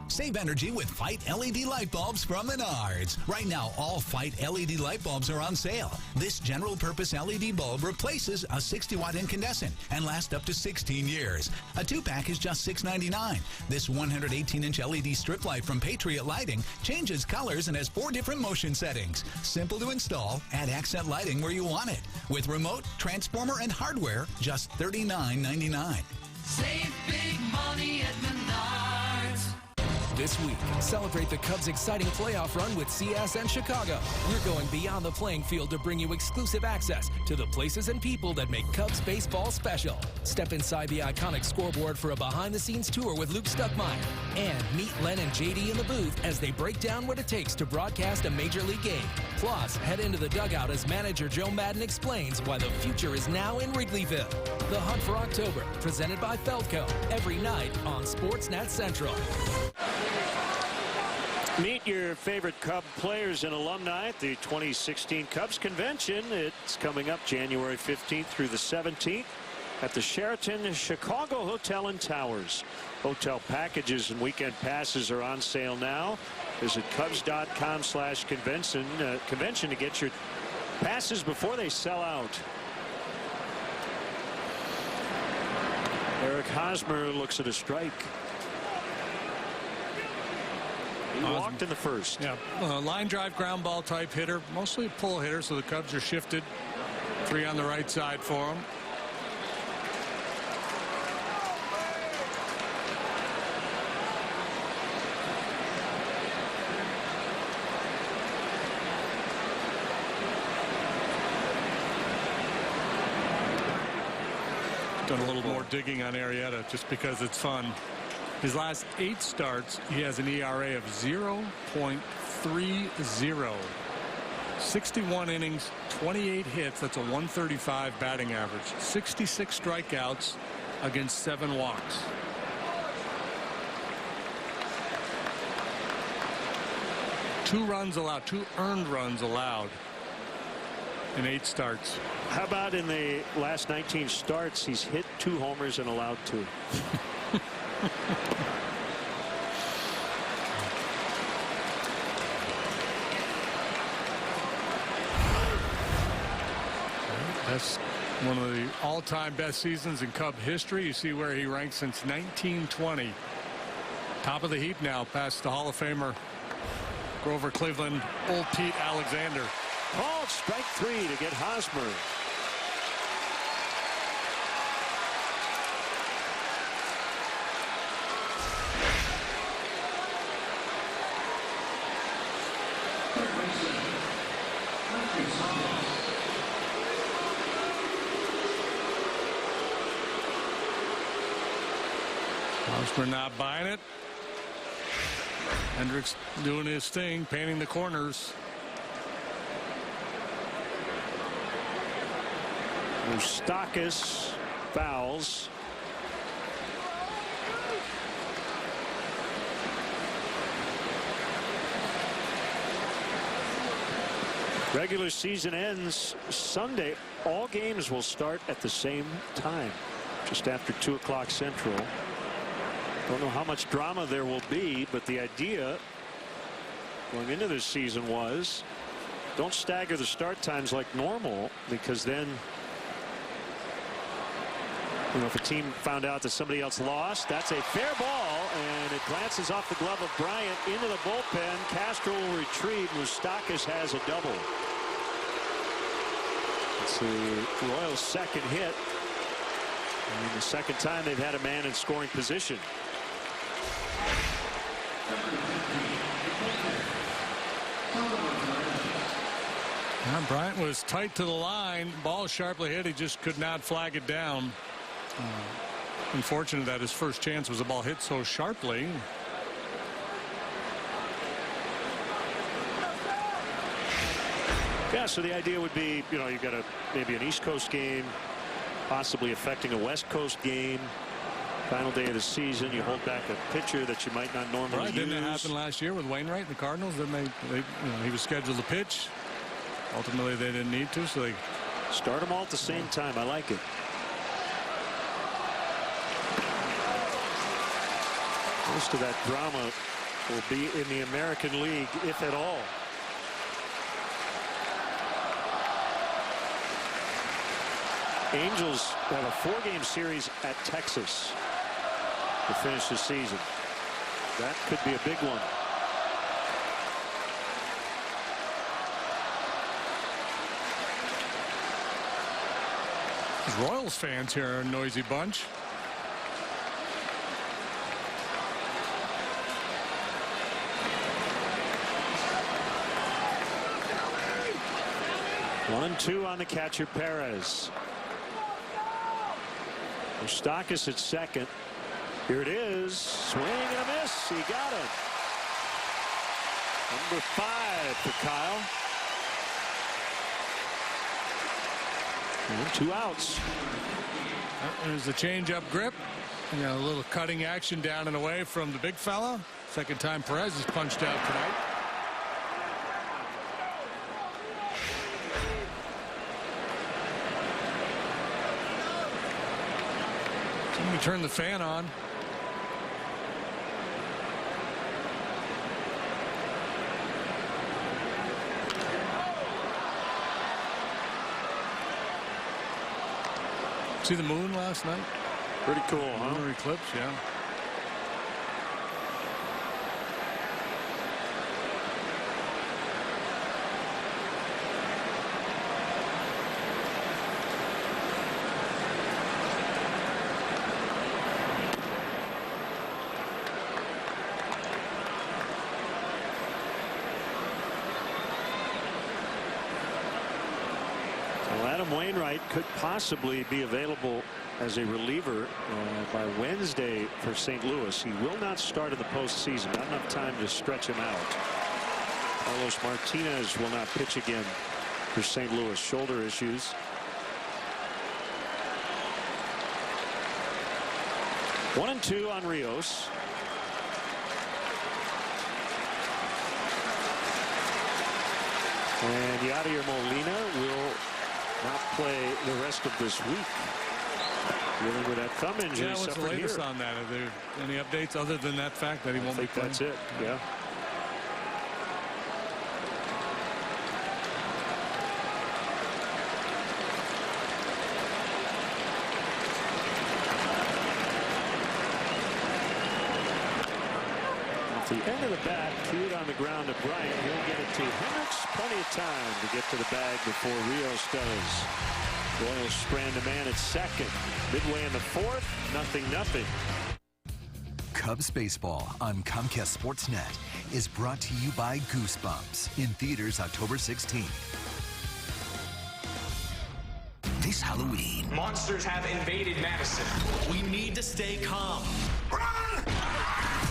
S22: Save energy with Fight LED light bulbs from Menards. Right now, all Fight LED light bulbs are on sale. This general-purpose LED bulb replaces a 60-watt incandescent and lasts up to 16 years. A 2-pack is just $6.99. This 118-inch LED strip light from Patriot Lighting changes colors and has 4 different motion settings. Simple to install, add accent lighting where you want it. With remote, transformer, and hardware, just $39.99.
S10: Save big money at Menards.
S9: This week, celebrate the Cubs' exciting playoff run with CSN Chicago. We're going beyond the playing field to bring you exclusive access to the places and people that make Cubs baseball special. Step inside the iconic scoreboard for a behind-the-scenes tour with Luke Stuckmeyer. And meet Len and JD in the booth as they break down what it takes to broadcast a major league game. Plus, head into the dugout as manager Joe Madden explains why the future is now in Wrigleyville. The Hunt for October, presented by Feldco, every night on SportsNet Central.
S5: Meet your favorite Cub players and alumni at the 2016 Cubs Convention. It's coming up January 15th through the 17th at the Sheraton Chicago Hotel and Towers. Hotel packages and weekend passes are on sale now. Visit Cubs.com/convention to get your passes before they sell out. Eric Hosmer looks at a strike. He walked in the first.
S6: Yeah, line drive ground ball type hitter, mostly a pull hitter, so the Cubs are shifted. 3 on the right side for him. Done a little more digging on Arrieta just because it's fun. His last 8 starts, he has an ERA of 0.30. 61 innings, 28 hits. That's a 135 batting average. 66 strikeouts against 7 walks. Two earned runs allowed in 8 starts.
S5: How about in the last 19 starts, he's hit 2 homers and allowed 2.
S6: That's One of the all-time best seasons in Cub history. You see where he ranks since 1920. Top of the heap now, past the Hall of Famer Grover Cleveland, old Pete Alexander.
S5: Called strike 3 to get Hosmer.
S6: Hosmer not buying it. Hendricks doing his thing, painting the corners.
S5: Moustakis fouls. Regular season ends Sunday. All games will start at the same time, just after 2 o'clock Central. Don't know how much drama there will be, but the idea going into this season was don't stagger the start times like normal, because then, you know, if a team found out that somebody else lost, that's a fair ball, and it glances off the glove of Bryant into the bullpen. Castro will retrieve. Moustakis has a double. It's the Royals' second hit, and the second time they've had a man in scoring position.
S6: Bryant was tight to the line. Ball sharply hit. He just could not flag it down. Unfortunate that his first chance was a ball hit so sharply.
S5: Yeah, so the idea would be, you know, you've got maybe an East Coast game possibly affecting a West Coast game. Final day of the season, you hold back a pitcher that you might not normally use.
S6: Didn't it happen last year with Wainwright and the Cardinals? Then they you know, he was scheduled to pitch. Ultimately, they didn't need to, so they
S5: start them all at the same time. I like it. Most of that drama will be in the American League, if at all. Angels have a 4-game series at Texas to finish the season. That could be a big one.
S6: These Royals fans here are a noisy bunch.
S5: One, 2 on the catcher, Perez. Moustakis at second. Here it is. Swing and a miss. He got it. Number 5 for Kyle. And 2 outs.
S6: There's the changeup grip. You know, a little cutting action down and away from the big fella. Second time Perez is punched out tonight. Let me turn the fan on. See the moon last night?
S5: Pretty cool, huh?
S6: Lunar eclipse, yeah.
S5: Wainwright could possibly be available as a reliever by Wednesday for St. Louis. He will not start in the postseason. Not enough time to stretch him out. Carlos Martinez will not pitch again for St. Louis. Shoulder issues. One and 2 on Rios. And Yadier Molina will not play the rest of this week. Dealing with that thumb injury.
S6: Yeah, what's the latest on that? Are there any updates other than that fact that he won't be playing?
S5: That's it, yeah. The end of the bat, cued on the ground to Bryant. He'll get it to Hendricks. Plenty of time to get to the bag before Rios does. Royals strand a man at second. Midway in the fourth, 0-0.
S30: Cubs baseball on Comcast SportsNet is brought to you by Goosebumps in theaters October 16th. This Halloween,
S1: monsters have invaded Madison. We need to stay calm. Run!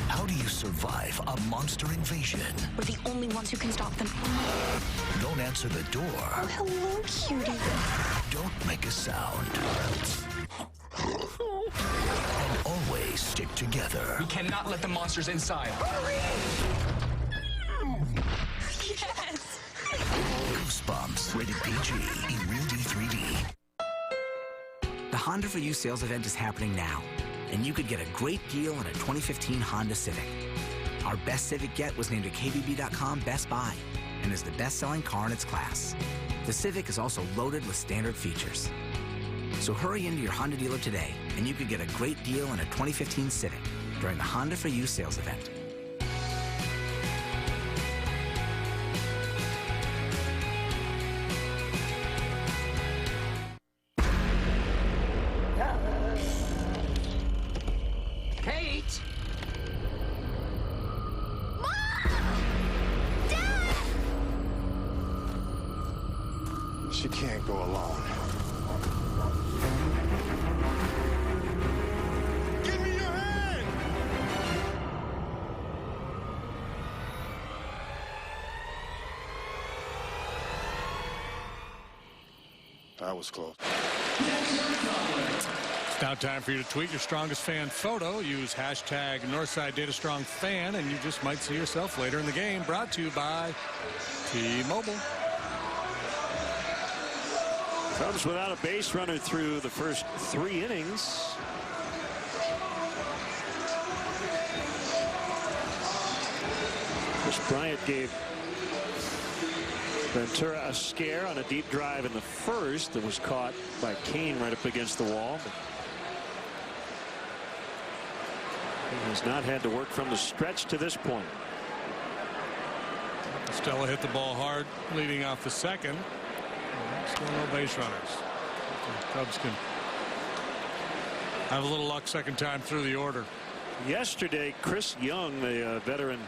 S30: How do you survive a monster invasion?
S14: We're the only ones who can stop them.
S30: Don't answer the door.
S14: Oh, hello, cutie.
S30: Don't make a sound. And always stick together.
S1: We cannot let the monsters inside.
S14: Hurry! Yes!
S30: Goosebumps, rated PG, in Real D 3D.
S4: The Honda for You sales event is happening now, and you could get a great deal on a 2015 Honda Civic. Our best Civic yet was named a KBB.com Best Buy and is the best-selling car in its class. The Civic is also loaded with standard features. So hurry into your Honda dealer today, and you could get a great deal on a 2015 Civic during the Honda for You sales event.
S14: Kate!
S20: She can't go alone. Give me your hand! That was close.
S6: It's now time for you to tweet your strongest fan photo. Use hashtag NorthsideDataStrongFan, and you just might see yourself later in the game. Brought to you by T-Mobile.
S5: Cubs without a base runner through the first 3 innings. Chris Bryant gave Ventura a scare on a deep drive in the first that was caught by Kane right up against the wall. He has not had to work from the stretch to this point.
S6: Stella hit the ball hard leading off the second. Still no base runners. The Cubs can have a little luck second time through the order.
S5: Yesterday, Chris Young, the veteran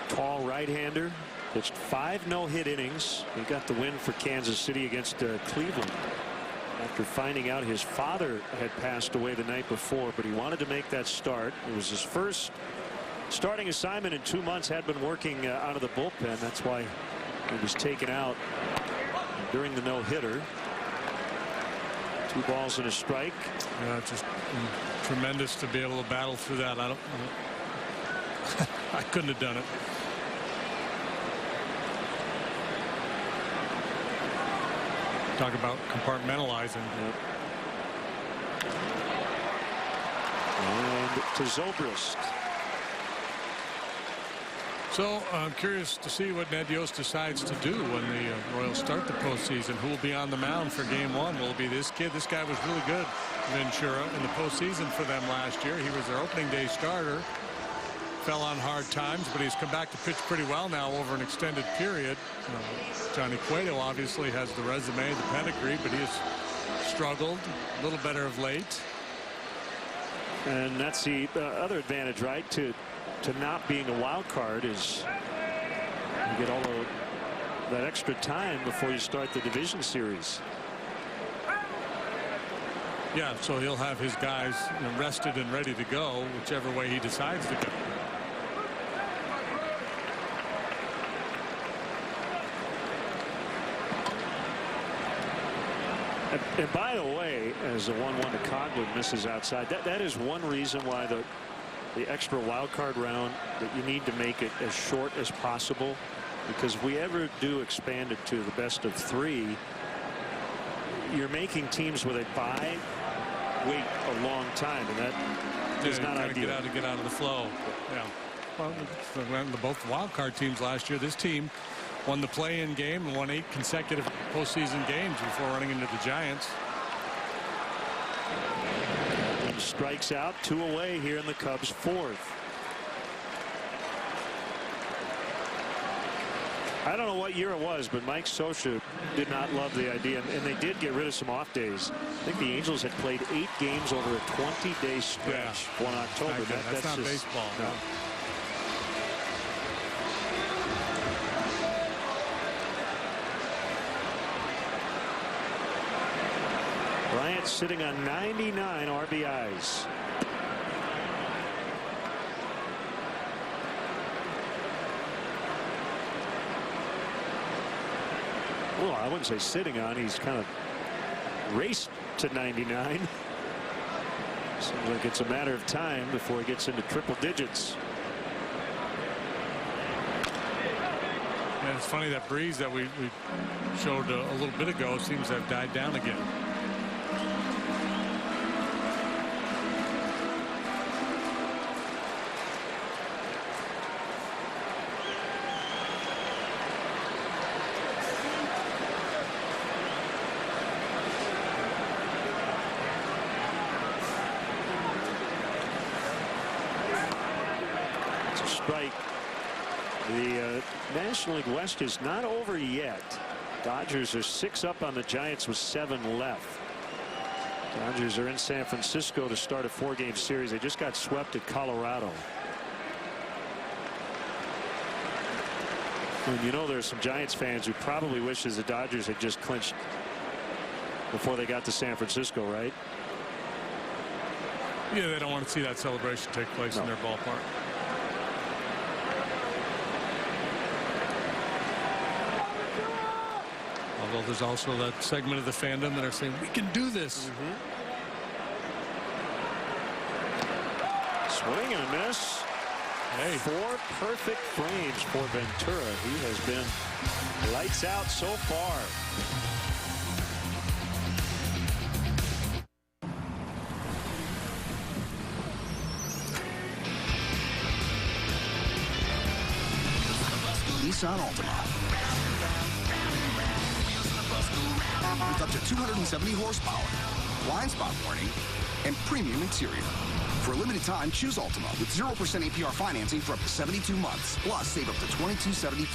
S5: tall right-hander, pitched 5 no-hit innings. He got the win for Kansas City against Cleveland after finding out his father had passed away the night before, but he wanted to make that start. It was his first starting assignment in 2 months. Had been working out of the bullpen. That's why he was taken out during the no-hitter. 2 balls and a strike.
S6: Yeah, just tremendous to be able to battle through that. I couldn't have done it. Talk about compartmentalizing.
S5: Yep. And to Zobrist.
S6: So I'm curious to see what Ned Yost decides to do when the Royals start the postseason. Who will be on the mound for Game 1? Will it be this kid? This guy was really good, Ventura, in the postseason for them last year. He was their opening day starter. Fell on hard times, but he's come back to pitch pretty well now over an extended period. Johnny Cueto obviously has the resume, the pedigree, but he has struggled a little better of late.
S5: And that's the other advantage, right, to not being a wild card is you get all of that extra time before you start the division series.
S6: Yeah, so he'll have his guys rested and ready to go whichever way he decides to go.
S5: And by the way, as a 1-1 to Coghlan misses outside, that is one reason why the extra wild card round, that you need to make it as short as possible, because if we ever do expand it to the best of 3, you're making teams where they bye wait a long time, and that is not ideal.
S6: Get out of the flow. Yeah. Well, both wild card teams last year. This team won the play-in game and won 8 consecutive postseason games before running into the Giants.
S5: And strikes out, 2 away here in the Cubs' 4th. I don't know what year it was, but Mike Scioscia did not love the idea, and they did get rid of some off days. I think the Angels had played 8 games over a 20-day stretch for October.
S6: That's not
S5: just,
S6: baseball.
S5: No. Bryant sitting on 99 RBIs. Well, I wouldn't say sitting on. He's kind of raced to 99. Seems like it's a matter of time before he gets into triple digits.
S6: And it's funny that breeze that we showed a little bit ago seems to have died down again.
S5: Strike. The National League West is not over yet. Dodgers are 6 up on the Giants with 7 left. Dodgers are in San Francisco to start a 4-game series. They just got swept at Colorado. And you know, there's some Giants fans who probably wishes the Dodgers had just clinched before they got to San Francisco, right?
S6: Yeah, they don't want to see that celebration take place in their ballpark. Although there's also that segment of the fandom that are saying we can do this.
S5: Swing and a miss. Hey. 4 perfect frames for Ventura. He has been lights out so far.
S15: Nissan Altima. With up to 270 horsepower, blind spot warning, and premium interior. For a limited time, choose Altima with 0% APR financing for up to 72 months. Plus, save up to $22.75.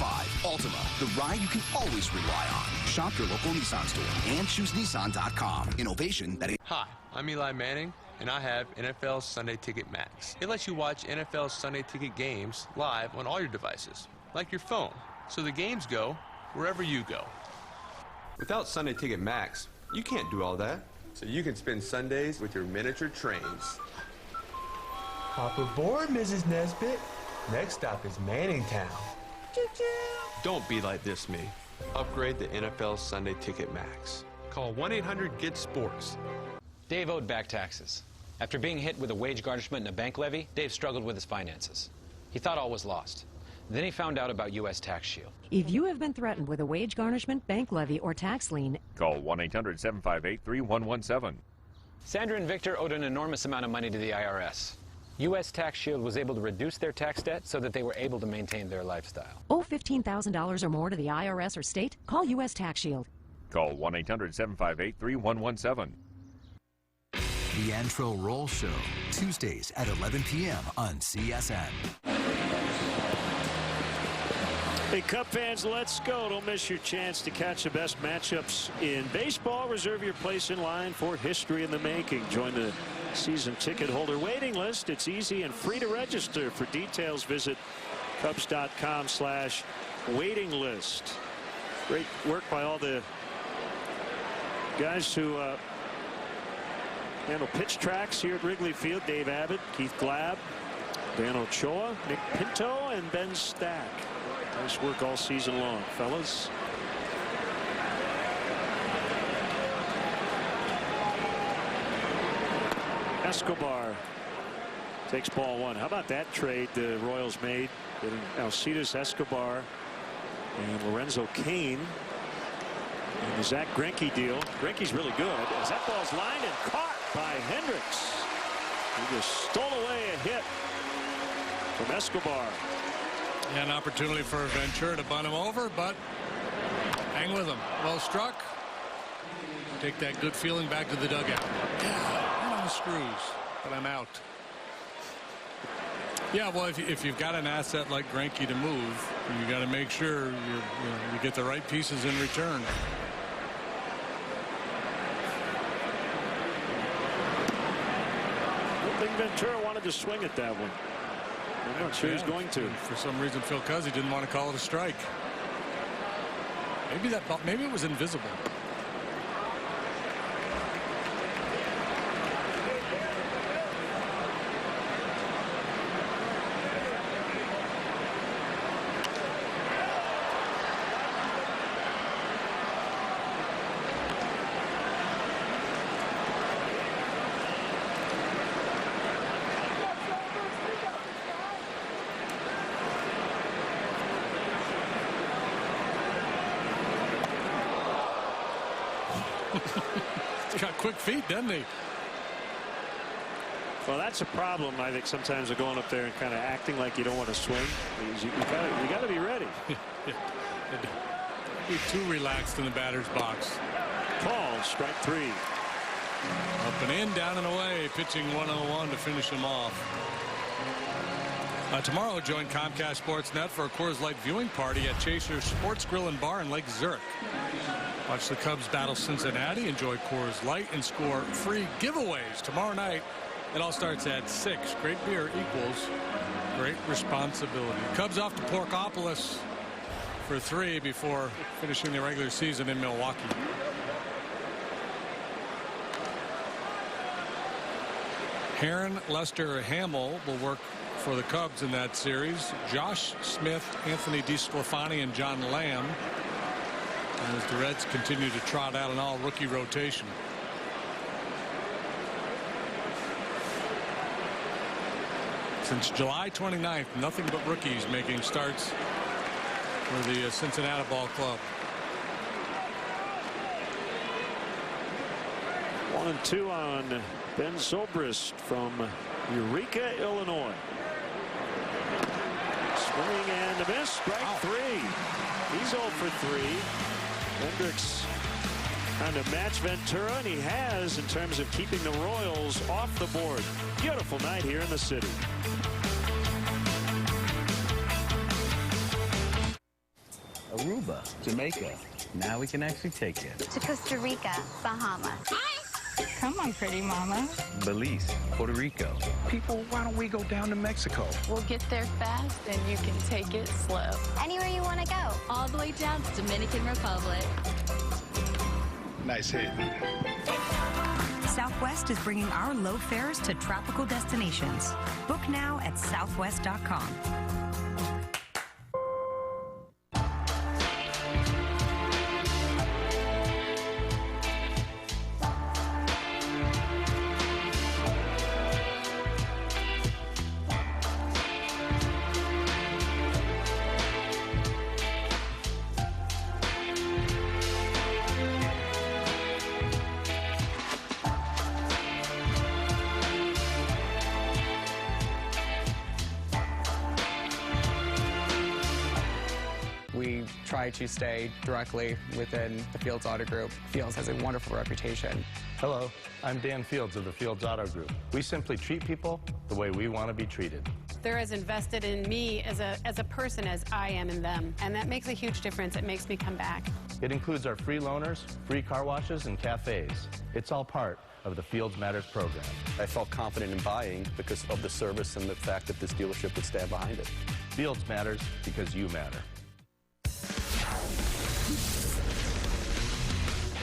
S15: Altima, the ride you can always rely on. Shop your local Nissan store and choose Nissan.com. Innovation that...
S17: Hi, I'm Eli Manning, and I have NFL Sunday Ticket Max. It lets you watch NFL Sunday Ticket games live on all your devices, like your phone. So the games go wherever you go.
S18: Without Sunday Ticket Max, you can't do all that. So you can spend Sundays with your miniature trains.
S23: Hop aboard, Mrs. Nesbitt. Next stop is Manningtown.
S18: Don't be like this, me. Upgrade the NFL Sunday Ticket Max. Call 1-800-GET-SPORTS.
S24: Dave owed back taxes. After being hit with a wage garnishment and a bank levy, Dave struggled with his finances. He thought all was lost. Then he found out about U.S. Tax Shield.
S25: If you have been threatened with a wage garnishment, bank levy, or tax lien,
S26: call 1-800-758-3117.
S24: Sandra and Victor owed an enormous amount of money to the IRS. U.S. Tax Shield was able to reduce their tax debt so that they were able to maintain their lifestyle.
S25: Owe $15,000 or more to the IRS or state? Call U.S. Tax Shield.
S26: Call 1-800-758-3117.
S30: The Antro Roll Show, Tuesdays at 11 p.m. on CSN.
S5: Hey, Cub fans, let's go. Don't miss your chance to catch the best matchups in baseball. Reserve your place in line for history in the making. Join the season ticket holder waiting list. It's easy and free to register. For details, visit Cubs.com/waiting list. Great work by all the guys who handle pitch tracks here at Wrigley Field. Dave Abbott, Keith Glab, Dan Ochoa, Nick Pinto, and Ben Stack. Nice work all season long, fellas. Escobar takes ball 1. How about that trade the Royals made? Getting Alcides Escobar and Lorenzo Cain. And the Zach Greinke deal. Greinke's really good. As that ball's lined and caught by Hendricks. He just stole away a hit from Escobar.
S6: An opportunity for Ventura to bunt him over, but hang with him. Well struck. Take that good feeling back to the dugout. Yeah, I'm on the screws, but I'm out. Yeah, well, if you've got an asset like Greinke to move, You got to make sure you get the right pieces in return.
S5: I think Ventura wanted to swing at that one. I'm not sure he's going to.
S6: For some reason, Phil Cuzzy didn't want to call it a strike. Maybe it was invisible. He's got quick feet, doesn't he?
S5: Well, that's a problem. I think sometimes of going up there and kind of acting like you don't want to swing. You got to be ready.
S6: Be too relaxed in the batter's box.
S5: Called strike 3.
S6: Up and in, down and away, pitching 101 to finish him off. Tomorrow, join Comcast SportsNet for a Coors Light viewing party at Chaser's Sports Grill and Bar in Lake Zurich. Watch the Cubs battle Cincinnati, enjoy Coors Light, and score free giveaways tomorrow night. It all starts at 6. Great beer equals great responsibility. Cubs off to Porkopolis for 3 before finishing the regular season in Milwaukee. Heron, Lester, Hamill will work for the Cubs in that series. Josh Smith, Anthony DeSclafani, and John Lamb, as the Reds continue to trot out an all-rookie rotation. Since July 29th, nothing but rookies making starts for the Cincinnati Ball Club.
S5: 1-2 on Ben Zobrist from Eureka, Illinois. Swing and a miss. Strike 3. He's 0 for 3. Hendricks trying to match Ventura, and he has in terms of keeping the Royals off the board. Beautiful night here in the city.
S2: Aruba, Jamaica. Now we can actually take it.
S3: To Costa Rica, Bahamas. Come on, pretty mama.
S2: Belize, Puerto Rico. People, why don't we go down to Mexico?
S3: We'll get there fast, and you can take it slow. Anywhere you want to go.
S7: All the way down to Dominican Republic.
S2: Nice hit.
S11: Southwest is bringing our low fares to tropical destinations. Book now at southwest.com.
S12: We try to stay directly within the Fields Auto Group. Fields has a wonderful reputation.
S23: Hello, I'm Dan Fields of the Fields Auto Group. We simply treat people the way we want to be treated.
S19: They're as invested in me as a person as I am in them, and that makes a huge difference. It makes me come back.
S23: It includes our free loaners, free car washes, and cafes. It's all part of the Fields Matters program.
S21: I felt confident in buying because of the service and the fact that this dealership would stand behind it.
S23: Fields Matters because you matter.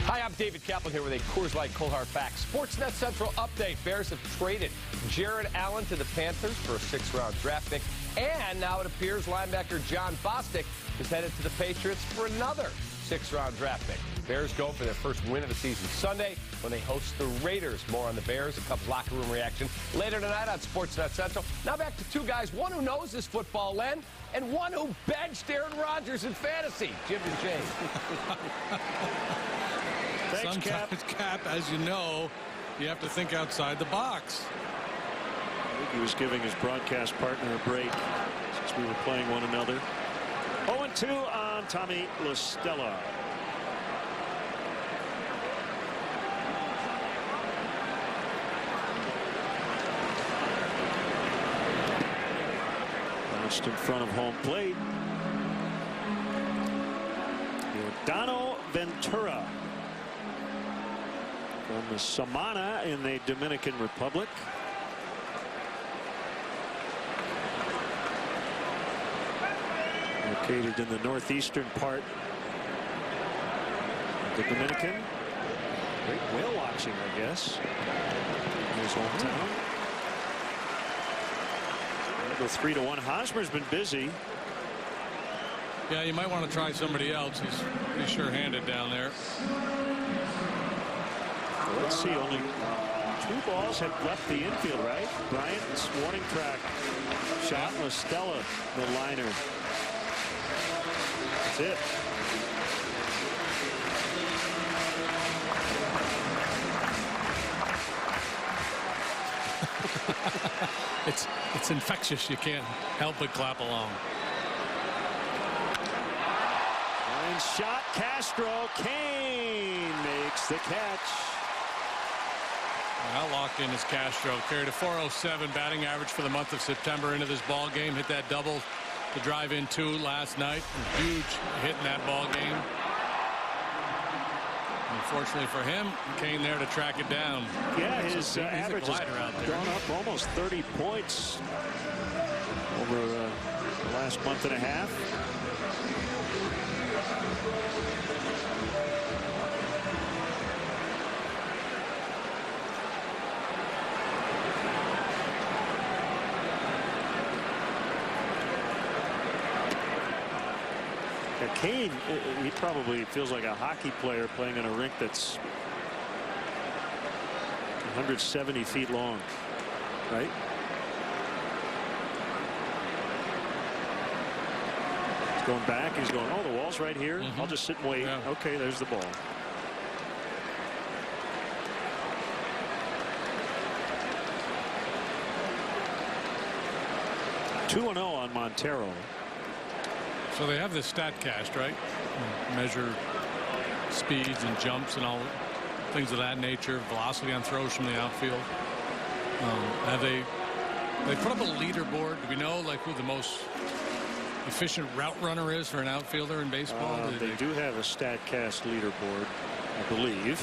S26: Hi, I'm David Kaplan here with a Coors Light Cold Hard Facts SportsNet Central update. Bears have traded Jared Allen to the Panthers for a 6th-round draft pick. And now it appears linebacker John Bostic is headed to the Patriots for another 6th-round draft pick. Bears go for their first win of the season Sunday when they host the Raiders. More on the Bears and Cubs locker room reaction later tonight on SportsNet Central. Now back to two guys, one who knows his football, Len, and one who benched Aaron Rodgers in fantasy, Jim and Shane.
S5: Thanks,
S6: Sometimes, Cap, as you know, you have to think outside the box.
S5: I think he was giving his broadcast partner a break since we were playing one another. 0-2 on Tommy LaStella. Bounced in front of home plate. from the Samana in the Dominican Republic. Located in the northeastern part of the Dominican. Great whale watching, I guess. In his hometown. The 3-1. Hosmer's been busy.
S6: Yeah, you might want to try somebody else. He's pretty sure-handed down there.
S5: Well, let's see. Only 2 balls have left the infield, right? Bryant's warning track. Shot. Stella, the liner. That's it.
S6: It's infectious. You can't help but clap along.
S5: Line shot. Castro. Kane makes the catch.
S6: How locked in is Castro? Carried a .407 batting average for the month of September into this ball game. Hit that double to drive in 2 last night. Huge hit in that ball game. Unfortunately for him, Kane there to track it down.
S5: Yeah, his average has gone up almost 30 points over the last month and a half. Kane, he probably feels like a hockey player playing on a rink that's 170 feet long, right? He's going back. He's going, oh, the wall's right here. I'll just sit and wait. Yeah. Okay, there's the ball. $2-0 on Montero.
S6: So they have this StatCast, right? Measure speeds and jumps and all things of that nature, velocity on throws from the outfield. Have they put up a leaderboard? Do we know like who the most efficient route runner is for an outfielder in baseball?
S5: They do have a StatCast leaderboard, I believe.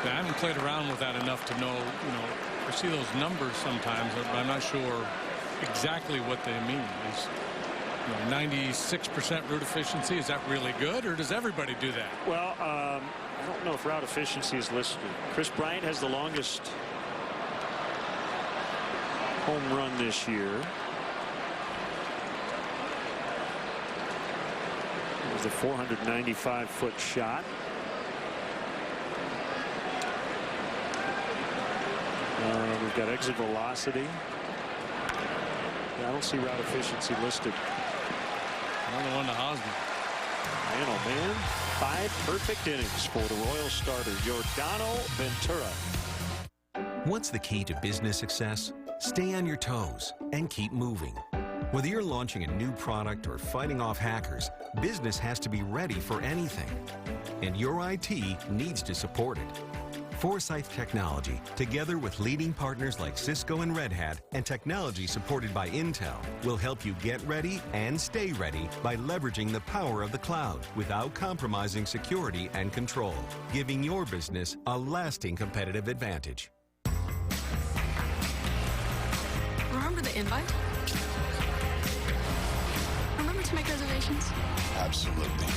S6: I haven't played around with that enough to know, I see those numbers sometimes, but I'm not sure exactly what they mean. Is 96% route efficiency, is that really good, or does everybody do that?
S5: Well, I don't know if route efficiency is listed. Chris Bryant has the longest home run this year. It was a 495-foot shot. We've got exit velocity. Yeah, I don't see route efficiency listed.
S6: Another one to Hosmer.
S5: Man, oh man. 5 perfect innings for the Royal starter, Yordano Ventura.
S1: What's the key to business success? Stay on your toes and keep moving. Whether you're launching a new product or fighting off hackers, business has to be ready for anything. And your IT needs to support it. Forsyth Technology, together with leading partners like Cisco and Red Hat, and technology supported by Intel, will help you get ready and stay ready by leveraging the power of the cloud without compromising security and control, giving your business a lasting competitive advantage.
S14: Remember the invite? Remember to make reservations?
S20: Absolutely.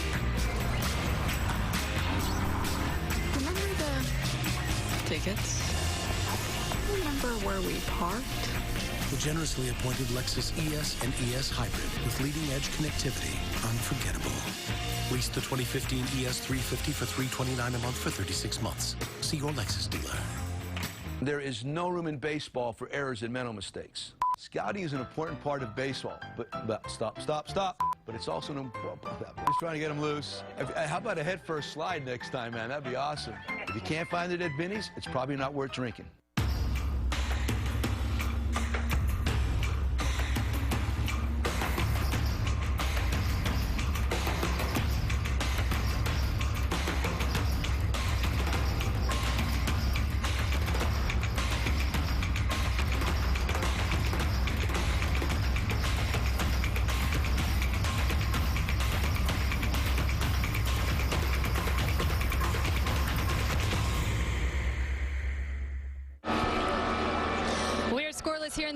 S14: Remember the tickets? Remember where we parked?
S8: The generously appointed Lexus ES and ES Hybrid with leading-edge connectivity. Unforgettable. Lease the 2015 ES 350 for $329 a month for 36 months. See your Lexus dealer.
S9: There is no room in baseball for errors and mental mistakes. Scouting is an important part of baseball, but stop. But it's also an important, just trying to get them loose. How about a head-first slide next time, man? That'd be awesome. If you can't find the dead binnies, it's probably not worth drinking.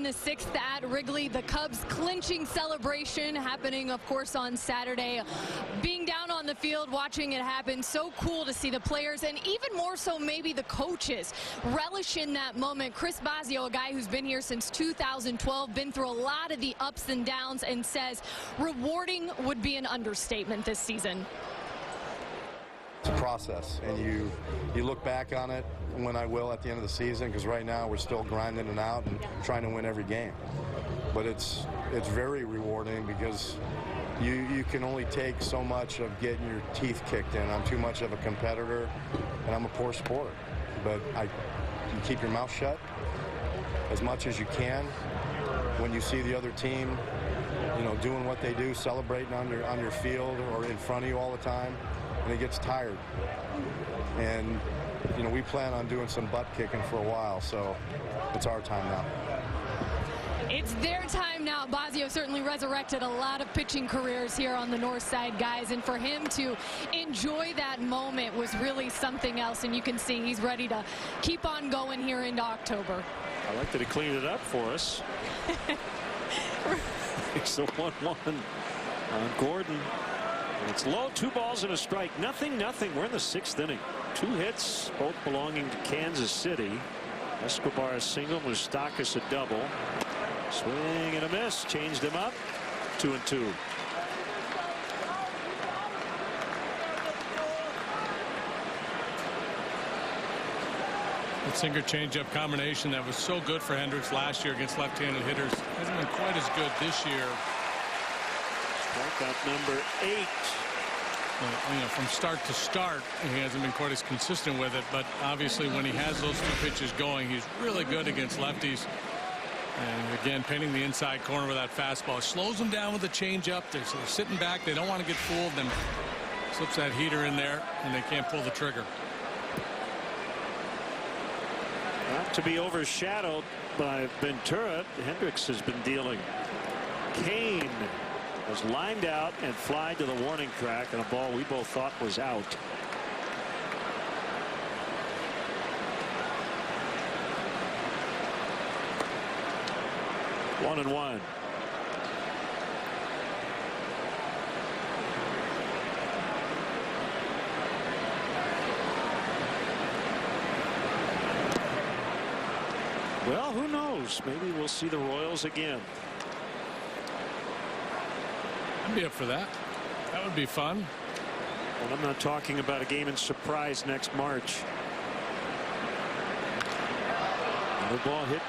S4: in the 6th at Wrigley. The Cubs clinching celebration happening, of course, on Saturday. Being down on the field, watching it happen, so cool to see the players, and even more so maybe the coaches relish in that moment. Chris Bosio, a guy who's been here since 2012, been through a lot of the ups and downs, and says rewarding would be an understatement this season.
S20: It's a process, and you look back on it when I will at the end of the season, because right now we're still grinding it out and trying to win every game. But it's very rewarding because you can only take so much of getting your teeth kicked in. I'm too much of a competitor, and I'm a poor sport. But you keep your mouth shut as much as you can. When you see the other team, doing what they do, celebrating on your field or in front of you all the time, and it gets tired. And we plan on doing some butt kicking for a while, so it's our time now.
S4: It's their time now. Bosio certainly resurrected a lot of pitching careers here on the north side, guys, and for him to enjoy that moment was really something else, and you can see he's ready to keep on going here into October.
S5: I like that he cleaned it up for us. It's the 1-1 on Gordon. And it's low, 2 balls and a strike. Nothing. We're in the 6th inning. 2 hits, both belonging to Kansas City. Escobar a single, Moustakas a double. Swing and a miss. Changed him up. 2-2.
S6: The sinker changeup combination that was so good for Hendricks last year against left-handed hitters hasn't been quite as good this year.
S5: Strikeout number 8.
S6: From start to start, he hasn't been quite as consistent with it, but obviously when he has those 2 pitches going, he's really good against lefties. And again, pinning the inside corner with that fastball. Slows them down with the changeup. They're sitting back. They don't want to get fooled. Then slips that heater in there, and they can't pull the trigger.
S5: Not to be overshadowed by Ventura, Hendricks has been dealing. Kane was lined out and fly to the warning track, and a ball we both thought was out. One and one. Well, who knows? Maybe we'll see the Royals again.
S6: I'd be up for that. That would be fun.
S5: Well, I'm not talking about a game in Surprise next March. The ball hit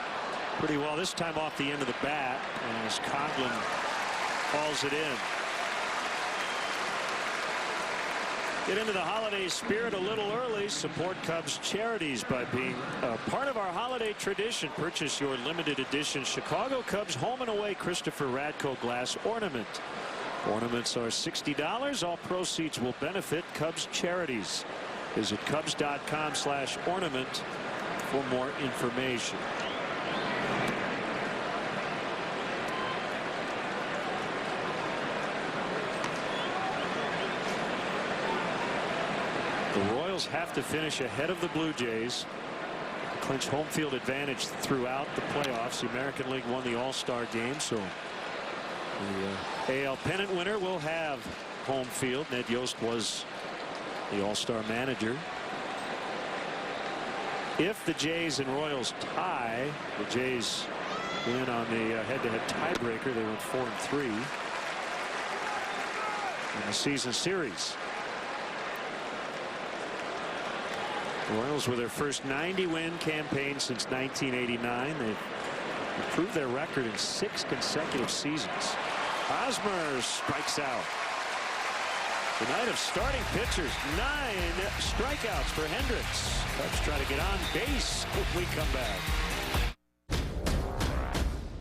S5: pretty well this time off the end of the bat as Coughlin hauls it in. Get into the holiday spirit a little early. Support Cubs charities by being a part of our holiday tradition. Purchase your limited edition Chicago Cubs home and away Christopher Radko glass ornament. Ornaments are $60. All proceeds will benefit Cubs charities. Visit Cubs.com/ornament for more information. The Royals have to finish ahead of the Blue Jays to clinch home field advantage throughout the playoffs. The American League won the All-Star game, so the AL pennant winner will have home field. Ned Yost was the All-Star manager. If the Jays and Royals tie, the Jays win on the head-to-head tiebreaker. They went 4-3 in the season series. The Royals were their first 90-win campaign since 1989. They've improved their record in 6 consecutive seasons. Hosmer strikes out. The night of starting pitchers, 9 strikeouts for Hendricks. Cubs try to get on base when we come back.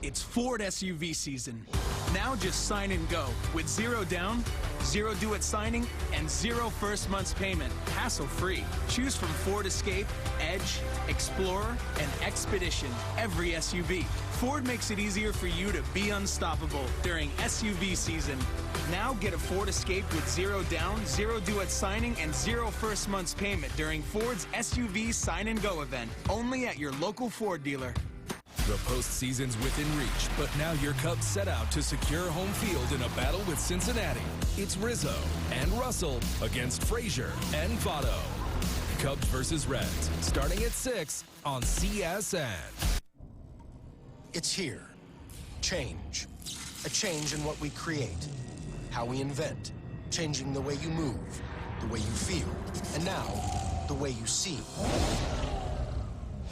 S10: It's Ford SUV season. Now just sign and go with 0 down, 0 due at signing, and 0 first month's payment, hassle-free. Choose from Ford Escape, Edge, Explorer, and Expedition, every SUV. Ford makes it easier for you to be unstoppable during SUV season. Now get a Ford Escape with 0 down, 0 due at signing, and 0 first month's payment during Ford's SUV Sign and Go event, only at your local Ford dealer.
S13: The postseason's within reach, but now your Cubs set out to secure home field in a battle with Cincinnati. It's Rizzo and Russell against Frazier and Votto. Cubs versus Reds, starting at 6 on CSN.
S15: It's here. Change. A change in what we create, how we invent, changing the way you move, the way you feel, and now, the way you see.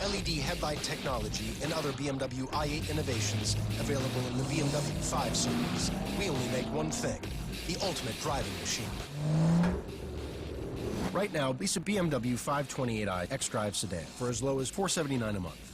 S15: LED headlight technology and other BMW i8 innovations available in the BMW 5 Series. We only make one thing, the ultimate driving machine. Right now, lease a BMW 528i X-Drive sedan for as low as $479 a month.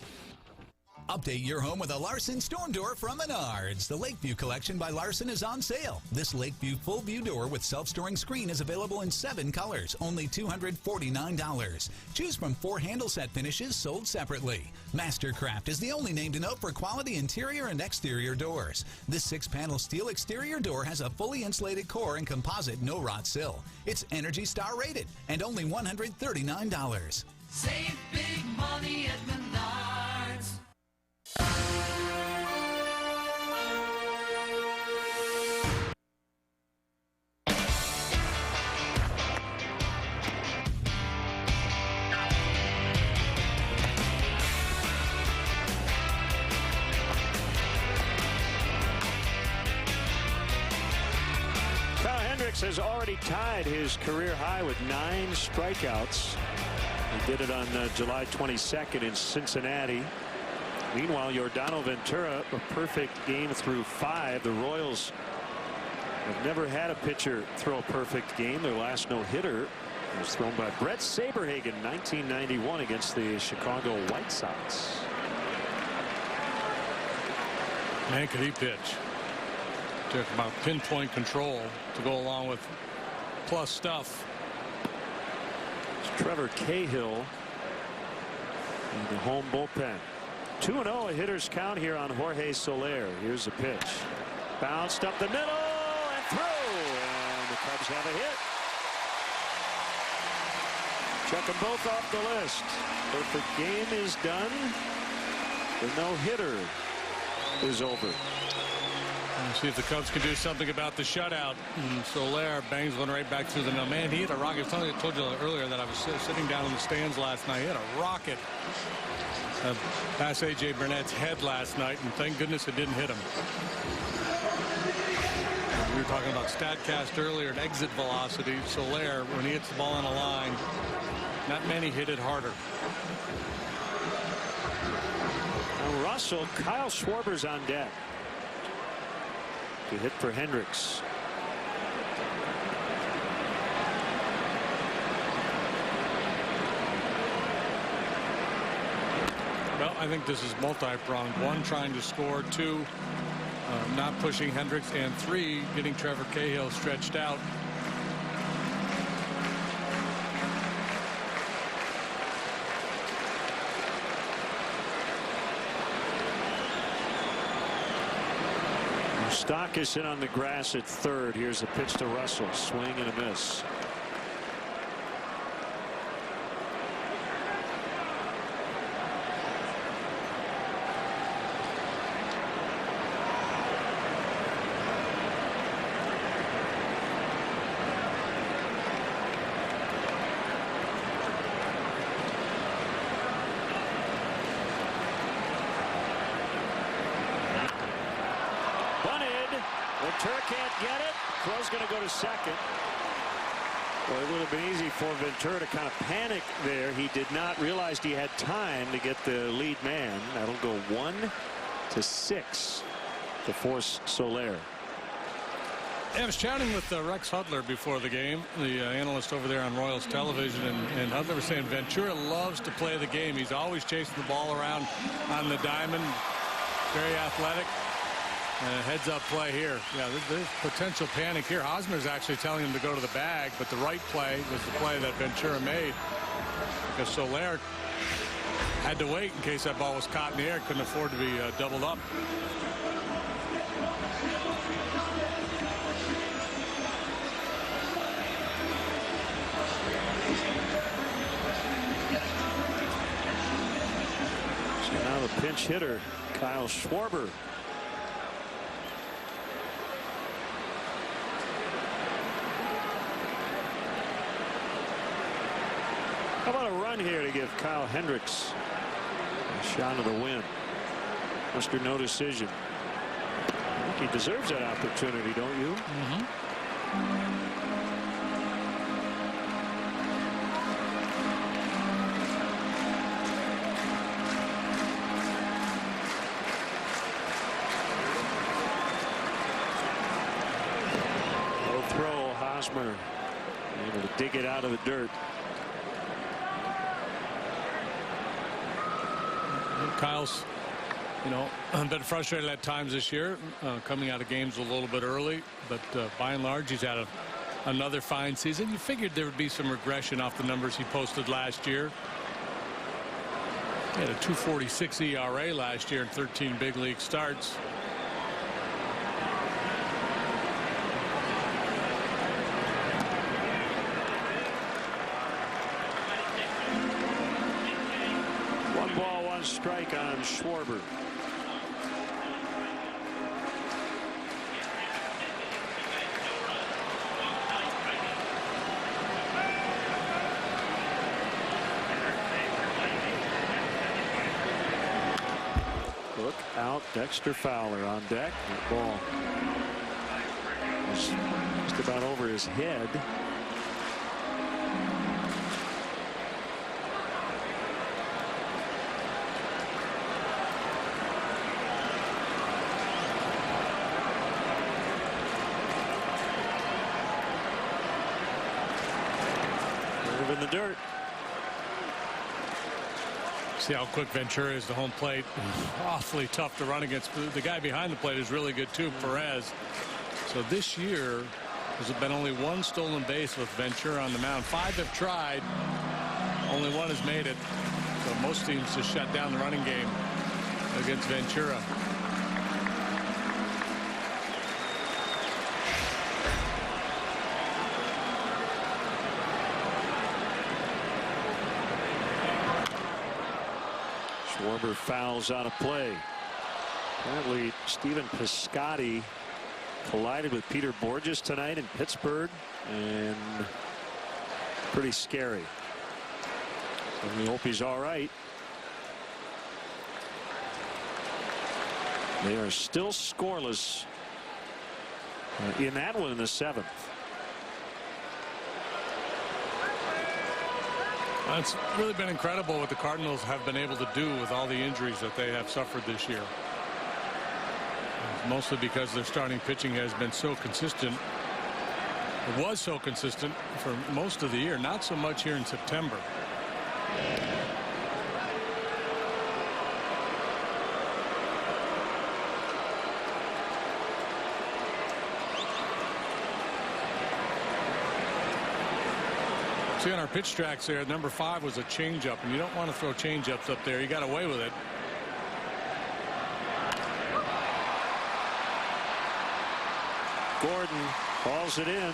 S16: Update your home with a Larson Storm Door from Menards. The Lakeview Collection by Larson is on sale. This Lakeview full view door with self-storing screen is available in 7 colors, only $249. Choose from 4 handle set finishes sold separately. Mastercraft is the only name to note for quality interior and exterior doors. This 6-panel steel exterior door has a fully insulated core and composite no-rot sill. It's Energy Star rated and only $139.
S17: Save big money at Menards.
S5: Has already tied his career high with 9 strikeouts. He did it on July 22nd in Cincinnati. Meanwhile, Yordano Ventura, a perfect game through 5. The Royals have never had a pitcher throw a perfect game. Their last no-hitter was thrown by Brett Saberhagen in 1991 against the Chicago White Sox.
S6: Man, could he pitch. Took about pinpoint control to go along with plus stuff.
S5: It's Trevor Cahill in the home bullpen. 2-0 a hitter's count here on Jorge Soler. Here's the pitch. Bounced up the middle and through. And the Cubs have a hit. Check them both off the list. Perfect game is done. The no-hitter is over.
S6: Let's see if the Cubs can do something about the shutout. Soler bangs one right back through the middle. Man, he hit a rocket. I told you earlier that I was sitting down in the stands last night. He hit a rocket past A.J. Burnett's head last night, and thank goodness it didn't hit him. We were talking about StatCast earlier and exit velocity. Soler, when he hits the ball on a line, not many hit it harder.
S5: Russell, Kyle Schwarber's on deck to hit for Hendricks.
S6: Well, I think this is multi-pronged. 1, trying to score. 2, not pushing Hendricks. And 3, getting Trevor Cahill stretched out.
S5: Stock is in on the grass at third. Here's a pitch to Russell. Swing and a miss. Ventura can't get it. Crow's going to go to second. Well, it would have been easy for Ventura to kind of panic there. He did not realize he had time to get the lead man. That'll go 1-6 to force Soler.
S6: I was chatting with Rex Hudler before the game, the analyst over there on Royals television, and Hudler was saying Ventura loves to play the game. He's always chasing the ball around on the diamond. Very athletic. Heads up play here. Yeah, there's potential panic here. Hosmer's actually telling him to go to the bag, but the right play was the play that Ventura made, because Soler had to wait in case that ball was caught in the air. Couldn't afford to be doubled up.
S5: So now the pinch hitter Kyle Schwarber. How about a run here to give Kyle Hendricks a shot of the win? Mr. No decision. I think he deserves that opportunity, don't you? Low throw, Hosmer able to dig it out of the dirt.
S6: Kyle's, been frustrated at times this year, coming out of games a little bit early, but by and large, he's had another fine season. You figured there would be some regression off the numbers he posted last year. He had a 2.46 ERA last year in 13 big league starts.
S5: Strike on Schwarber. Look out, Dexter Fowler on deck. That ball was just about over his head. In the dirt.
S6: See how quick Ventura is to home plate. Awfully tough to run against. The guy behind the plate is really good too, Perez. So this year there's been only one stolen base with Ventura on the mound. 5 have tried. Only 1 has made it. So most teams just shut down the running game against Ventura.
S5: Schwarber fouls out of play. Apparently Stephen Piscotty collided with Peter Borges tonight in Pittsburgh, and pretty scary. So we hope he's all right. They are still scoreless in that one in the 7th.
S6: It's really been incredible what the Cardinals have been able to do with all the injuries that they have suffered this year. Mostly because their starting pitching has been so consistent. It was so consistent for most of the year, not so much here in September. See on our pitch tracks there, number 5 was a changeup, and you don't want to throw changeups up there. He got away with it.
S5: Gordon hauls it in.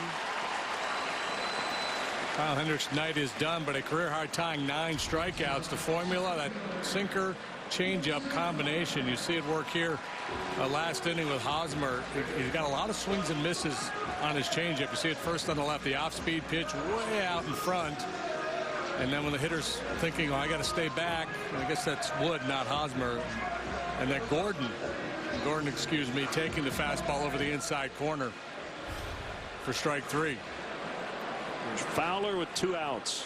S6: Kyle Hendricks' night is done, but a career high tying 9 strikeouts. The formula, that sinker changeup combination, you see it work here last inning with Hosmer. He's got a lot of swings and misses on his changeup. You see it first on the left, the off-speed pitch way out in front, and then when the hitter's thinking, oh, I got to stay back, I guess that's Wood, not Hosmer, and then Gordon, excuse me, taking the fastball over the inside corner for strike 3.
S5: There's Fowler with 2 outs.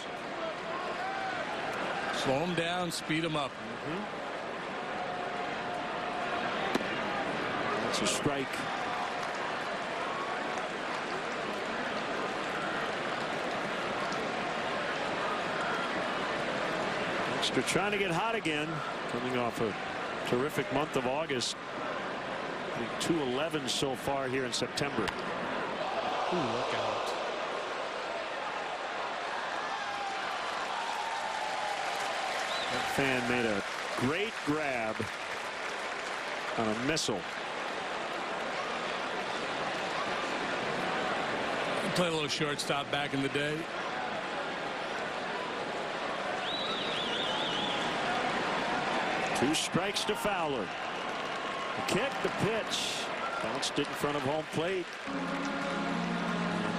S6: Slow him down, speed him up.
S5: That's a strike. Dexter trying to get hot again, coming off a terrific month of August. 211 so far here in September.
S6: Ooh, look out.
S5: That fan made a great grab on a missile.
S6: Played a little shortstop back in the day.
S5: Two strikes to Fowler. The kick, the pitch. Bounced it in front of home plate.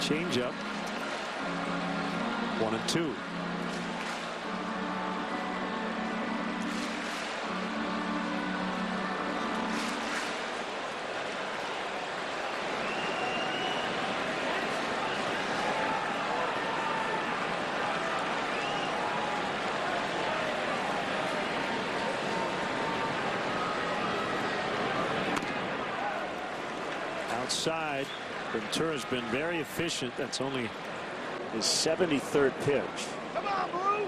S5: Change up. 1-2. Outside, Ventura's been very efficient. That's only his 73rd pitch.
S17: Come on, Brew!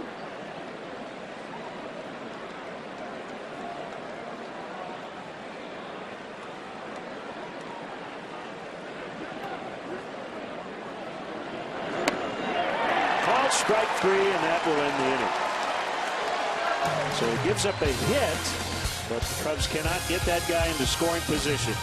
S5: Called strike 3, and that will end the inning. So he gives up a hit, but the Cubs cannot get that guy into scoring position.